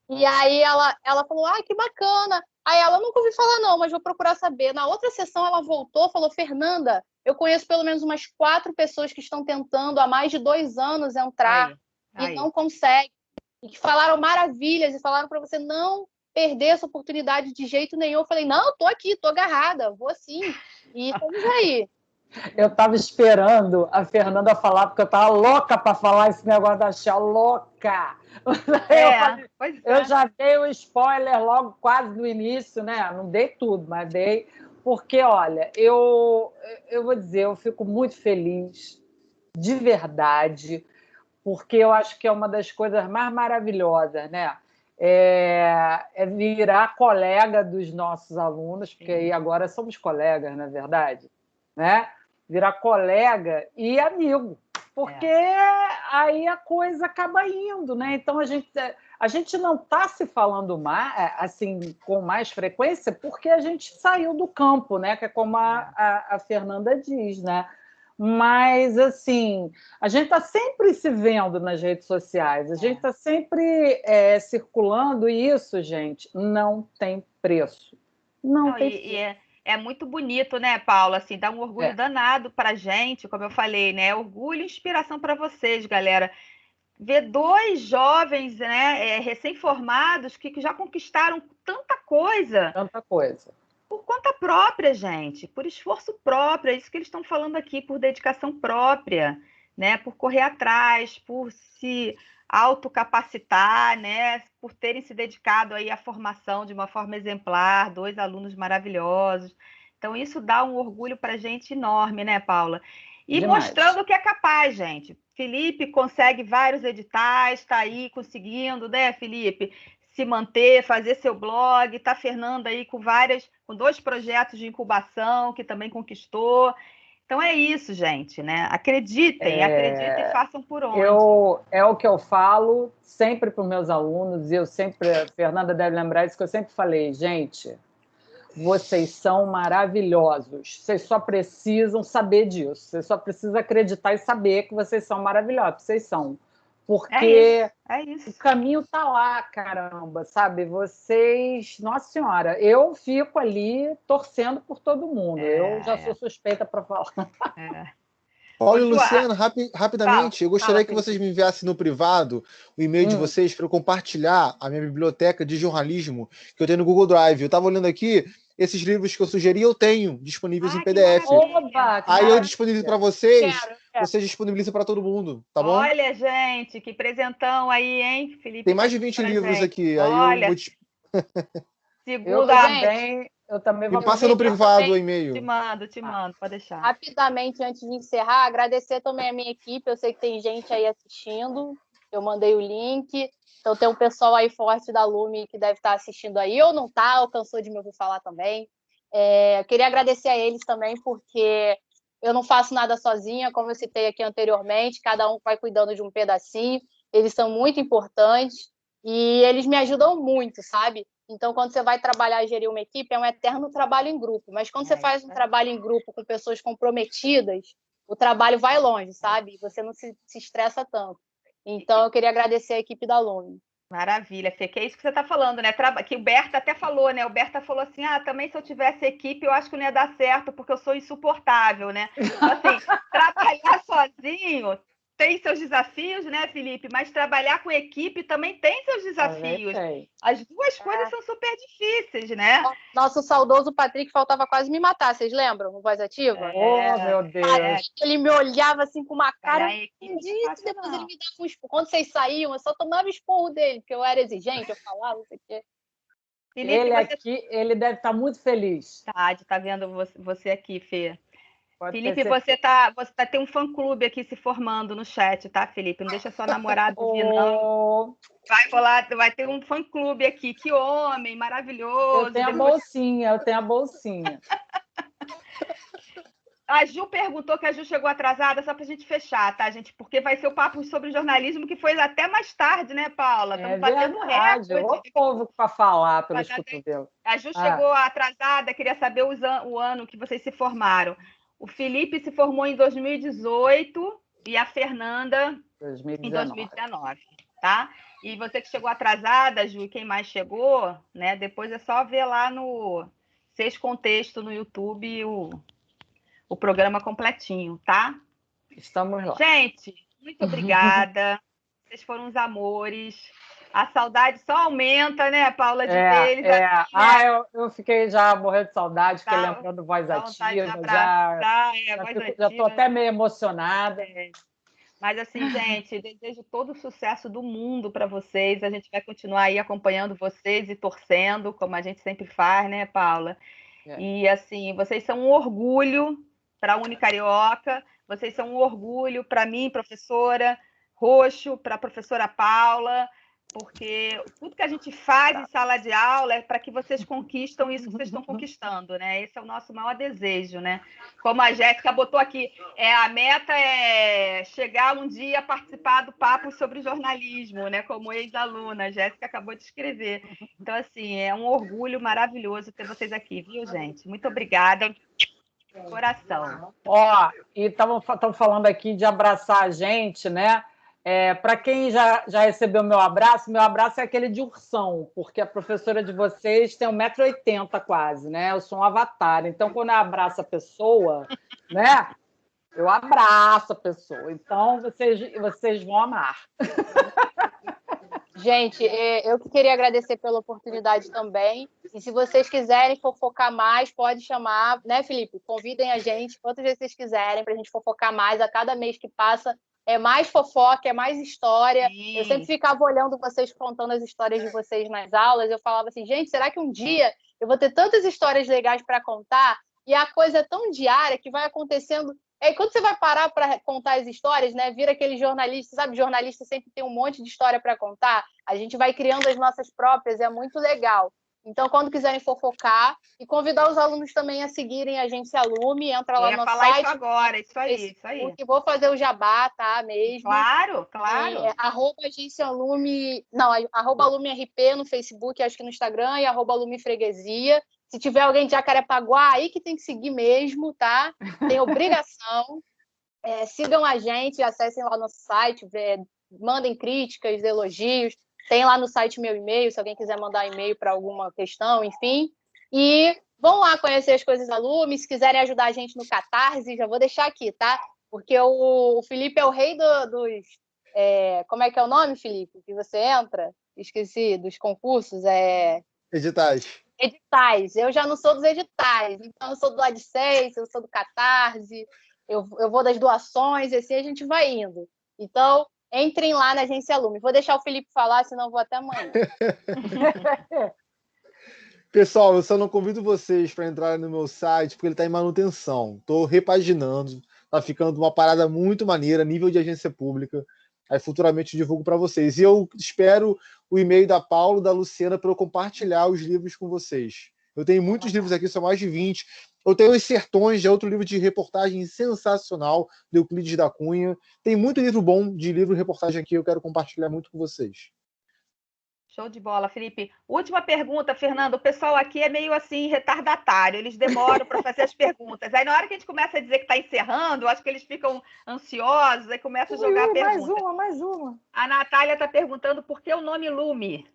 E aí ela falou, que bacana. Aí ela, nunca ouvi falar não, mas vou procurar saber. Na outra sessão ela voltou, falou, Fernanda, eu conheço pelo menos umas 4 pessoas que estão tentando há mais de 2 anos entrar e não conseguem. E que falaram maravilhas e falaram para você não perder essa oportunidade de jeito nenhum. Eu falei, não, tô aqui, tô agarrada, vou sim. E estamos aí. Eu estava esperando a Fernanda falar, porque eu estava louca para falar esse negócio da Shell, louca! Eu já dei o spoiler logo quase no início, né? Não dei tudo, mas dei, porque, olha, eu vou dizer, eu fico muito feliz, de verdade, porque eu acho que é uma das coisas mais maravilhosas, né? É virar colega dos nossos alunos, porque aí agora somos colegas, na verdade, né? Virar colega e amigo, porque aí a coisa acaba indo, né? Então a gente não está se falando mais, assim, com mais frequência porque a gente saiu do campo, né? Que é como a Fernanda diz, né? Mas, assim, a gente está sempre se vendo nas redes sociais, a gente está sempre circulando, e isso, gente, não tem preço. Não tem preço. É muito bonito, né, Paula? Assim, dá um orgulho danado para a gente, como eu falei, né? Orgulho e inspiração para vocês, galera. Ver 2 jovens, né, recém-formados que já conquistaram tanta coisa. Tanta coisa. Por conta própria, gente, por esforço próprio, é isso que eles estão falando aqui, por dedicação própria, né? Por correr atrás, por se autocapacitar, né? Por terem se dedicado aí à formação de uma forma exemplar, 2 alunos maravilhosos. Então, isso dá um orgulho para a gente enorme, né, Paula? E Demais. mostrando que é capaz, gente. Felipe consegue vários editais, está aí conseguindo, né, Felipe? Se manter, fazer seu blog, tá Fernanda aí com 2 projetos de incubação que também conquistou. Então é isso, gente, né? Acreditem e façam por onde. É o que eu falo sempre para os meus alunos, e a Fernanda deve lembrar isso que eu sempre falei, gente, vocês são maravilhosos, vocês só precisam saber disso, vocês só precisam acreditar e saber que vocês são maravilhosos, vocês são. Porque o caminho está lá, caramba, sabe? Vocês... Nossa Senhora, eu fico ali torcendo por todo mundo. Eu já sou suspeita para falar. Paulo e Luciana, rapidamente, eu gostaria que vocês me enviassem no privado o e-mail de vocês para eu compartilhar a minha biblioteca de jornalismo que eu tenho no Google Drive. Eu estava olhando aqui, esses livros que eu sugeri eu tenho disponíveis em PDF. Aí eu disponibilizo para vocês, vocês disponibilizam para todo mundo, tá bom? Olha, gente, que presentão aí, hein, Felipe? Tem mais de 20 livros aqui. Aí eu também vou... Me passa no privado o e-mail. Te mando, pode deixar. Rapidamente, antes de encerrar, agradecer também a minha equipe. Eu sei que tem gente aí assistindo. Eu mandei o link. Então, tem um pessoal aí forte da Lume que deve estar assistindo aí, ou não está, ou cansou de me ouvir falar também. Eu queria agradecer a eles também, porque eu não faço nada sozinha, como eu citei aqui anteriormente, cada um vai cuidando de um pedacinho. Eles são muito importantes e eles me ajudam muito, sabe? Então, quando você vai trabalhar e gerir uma equipe, é um eterno trabalho em grupo. Mas quando você faz um trabalho em grupo com pessoas comprometidas, o trabalho vai longe, sabe? Você não se estressa tanto. Então, eu queria agradecer a equipe da Lume. Maravilha, Fê, que é isso que você está falando, né? Que o Berta até falou, né? O Berta falou assim, também se eu tivesse equipe, eu acho que não ia dar certo, porque eu sou insuportável, né? Então, assim, trabalhar sozinho tem seus desafios, né, Felipe? Mas trabalhar com equipe também tem seus desafios. As 2 coisas são super difíceis, né? Nosso saudoso Patrick faltava quase me matar, vocês lembram? No Voz Ativa? Meu Deus! Ele me olhava assim com uma cara, depois ele me dava um esporro. Quando vocês saíam, eu só tomava esporro dele, porque eu era exigente, eu falava, não sei o quê. Felipe, ele deve estar muito feliz. Tá vendo você aqui, Fê. Felipe, você tem um fã-clube aqui se formando no chat, tá, Felipe? Não deixa só namorado vir, não. Vai ter um fã-clube aqui. Que homem maravilhoso. Eu tenho a bolsinha. A Ju perguntou que a Ju chegou atrasada, só para a gente fechar, tá, gente? Porque vai ser o papo sobre jornalismo, que foi até mais tarde, né, Paula? Estamos batendo recorde. O povo para falar pelos cotovelos. A Ju chegou atrasada, queria saber o ano que vocês se formaram. O Felipe se formou em 2018 e a Fernanda em 2019, tá? E você que chegou atrasada, Ju, e quem mais chegou, né? Depois é só ver lá no Seis Contexto no YouTube o programa completinho, tá? Estamos lá. Gente, muito obrigada. Vocês foram uns amores. A saudade só aumenta, né, Paula, de ter eles aqui, né? Eu fiquei já morrendo de saudade, fiquei lembrando Voz Dá vontade de Ativa, abraçar, já estou até meio emocionada. Mas assim, gente, desejo todo o sucesso do mundo para vocês. A gente vai continuar aí acompanhando vocês e torcendo, como a gente sempre faz, né, Paula? E assim, vocês são um orgulho para a Unicarioca, vocês são um orgulho para mim, professora Roxo, para a professora Paula, porque tudo que a gente faz em sala de aula é para que vocês conquistam isso que vocês estão conquistando, né? Esse é o nosso maior desejo, né? Como a Jéssica botou aqui, a meta é chegar um dia a participar do papo sobre jornalismo, né? Como ex-aluna, a Jéssica acabou de escrever. Então, assim, é um orgulho maravilhoso ter vocês aqui, viu, gente? Muito obrigada. Coração. E estão falando aqui de abraçar a gente, né? Para quem já recebeu meu abraço é aquele de ursão, porque a professora de vocês tem 1,80 m quase, né? Eu sou um avatar. Então, quando eu abraço a pessoa, né? Eu abraço a pessoa. Então, vocês vão amar. Gente, eu que queria agradecer pela oportunidade também. E se vocês quiserem fofocar mais, pode chamar, né, Felipe? Convidem a gente quantas vezes vocês quiserem para a gente fofocar mais. A cada mês que passa é mais fofoca, é mais história. Sim. Eu sempre ficava olhando vocês contando as histórias de vocês nas aulas. Eu falava assim, gente, será que um dia eu vou ter tantas histórias legais para contar? E a coisa é tão diária que vai acontecendo. E quando você vai parar para contar as histórias, né, vira aquele jornalista, sabe? Jornalista sempre tem um monte de história para contar. A gente vai criando as nossas próprias, é muito legal. Então, quando quiserem fofocar, e convidar os alunos também a seguirem a Agência Lume, entra lá no falar site. Isso agora, isso aí. Vou fazer o jabá, tá? Mesmo. Claro. @Agência Lume, não, @LumeRP no Facebook, acho que no Instagram, e @Lume Freguesia. Se tiver alguém de Jacarepaguá, aí que tem que seguir mesmo, tá? Tem obrigação. Sigam a gente, acessem lá no site, mandem críticas, elogios. Tem lá no site meu e-mail, se alguém quiser mandar e-mail para alguma questão, enfim. E vão lá conhecer as coisas da Lume. Se quiserem ajudar a gente no Catarse, já vou deixar aqui, tá? Porque o Felipe é o rei dos... como é que é o nome, Felipe? Que você entra? Esqueci, dos concursos. Editais. Eu já não sou dos editais. Então, eu sou do AdSense, eu sou do Catarse, eu vou das doações, e assim a gente vai indo. Então, entrem lá na Agência Lume. Vou deixar o Felipe falar, senão eu vou até amanhã. Pessoal, eu só não convido vocês para entrarem no meu site, porque ele está em manutenção. Estou repaginando, está ficando uma parada muito maneira, nível de agência pública. Aí futuramente eu divulgo para vocês. E eu espero o e-mail da Paula e da Luciana para eu compartilhar os livros com vocês. Eu tenho muitos livros aqui, são mais de 20. Eu tenho Os Sertões, é outro livro de reportagem sensacional, de Euclides da Cunha. Tem muito livro bom de livro e reportagem aqui, eu quero compartilhar muito com vocês. Show de bola, Felipe. Última pergunta, Fernando. O pessoal aqui é meio assim retardatário, eles demoram para fazer as perguntas. Aí na hora que a gente começa a dizer que está encerrando, eu acho que eles ficam ansiosos, aí começam a jogar a pergunta. Mais uma. A Natália está perguntando por que o nome Lume?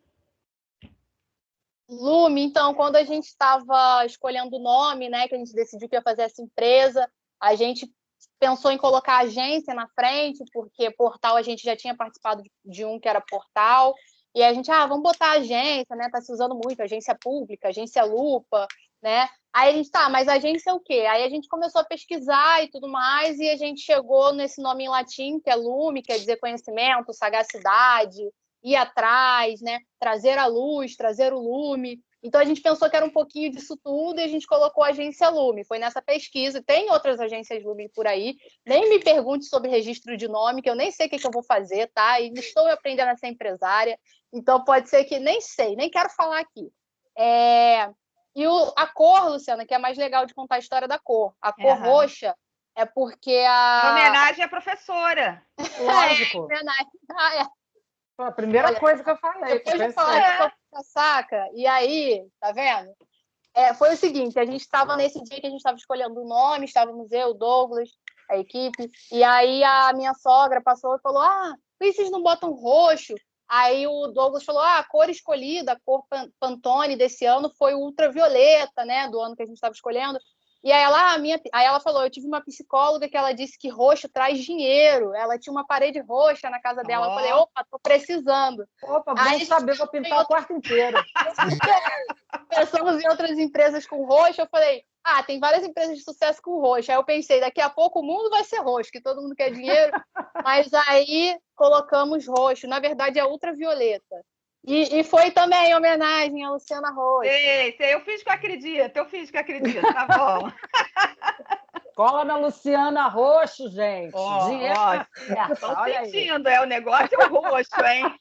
Lume, então, quando a gente estava escolhendo o nome, né, que a gente decidiu que ia fazer essa empresa, a gente pensou em colocar agência na frente, porque portal a gente já tinha participado de um que era portal, e a gente, vamos botar agência, né, tá se usando muito, agência pública, agência lupa, né, aí a gente, mas agência é o quê? Aí a gente começou a pesquisar e tudo mais, e a gente chegou nesse nome em latim, que é lume, quer dizer conhecimento, sagacidade, ir atrás, né? Trazer a luz, trazer o lume. Então, a gente pensou que era um pouquinho disso tudo e a gente colocou a agência Lume. Foi nessa pesquisa. Tem outras agências Lume por aí. Nem me pergunte sobre registro de nome, que eu nem sei o que eu vou fazer, tá? E estou aprendendo a ser empresária. Então, pode ser que nem sei, nem quero falar aqui. E a cor, Luciana, que é mais legal de contar a história da cor. A cor roxa é porque a... homenagem à professora. Lógico. Homenagem. Foi a primeira coisa que eu falei. Depois de falar de saca, e aí, tá vendo? Foi o seguinte, a gente estava nesse dia que a gente estava escolhendo o nome, estávamos eu, o Douglas, a equipe, e aí a minha sogra passou e falou, por que vocês não botam roxo? Aí o Douglas falou, a cor escolhida, a cor Pantone desse ano foi o ultravioleta, né, do ano que a gente estava escolhendo. E aí ela falou, eu tive uma psicóloga que ela disse que roxo traz dinheiro. Ela tinha uma parede roxa na casa dela. Eu falei, opa, tô precisando. Opa, bom saber, vou pintar o quarto inteiro. Pensamos em outras empresas com roxo, eu falei, tem várias empresas de sucesso com roxo. Aí eu pensei, daqui a pouco o mundo vai ser roxo, que todo mundo quer dinheiro. Mas aí colocamos roxo. Na verdade, é ultravioleta. E foi também em homenagem a Luciana Roxo. Sei, eu fiz que eu acredito, tá bom. Cola na Luciana Roxo, gente. Dinheiro estão sentindo, o negócio é o roxo, hein?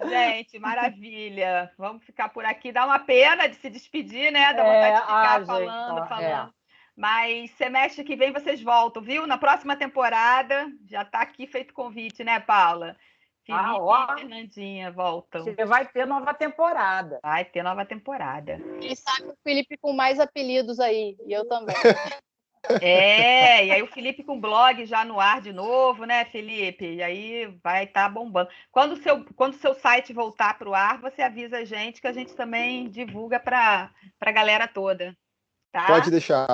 Gente, maravilha. Vamos ficar por aqui. Dá uma pena de se despedir, né? Dá vontade de ficar falando. Mas semestre que vem vocês voltam, viu? Na próxima temporada, já está aqui feito convite, né, Paula? Felipe e Fernandinha voltam. Você vai ter nova temporada. Vai ter nova temporada. Quem sabe o Felipe com mais apelidos aí, e eu também. E aí o Felipe com blog já no ar de novo, né, Felipe? E aí vai estar bombando. Quando o seu site voltar para o ar, você avisa a gente que a gente também divulga para a galera toda, tá? Pode deixar.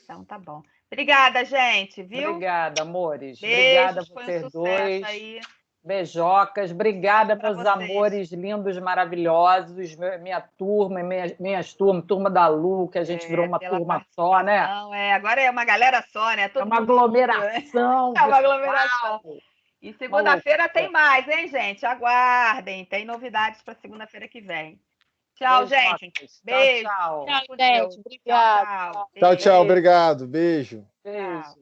Então tá bom. Obrigada, gente, viu? Obrigada, amores. Beijos, obrigada a vocês dois. Aí. Beijocas. Obrigada, meus amores lindos, maravilhosos. Minha turma, minhas turmas, turma da Lu, que a gente virou uma turma só, né? Agora é uma galera só, né? Todo uma aglomeração. É uma aglomeração. E segunda-feira tem mais, hein, gente? Aguardem. Tem novidades para segunda-feira que vem. Tchau, gente. Beijo. Tchau, gente. Obrigada. Tchau, tchau. Obrigado. Beijo. Beijo.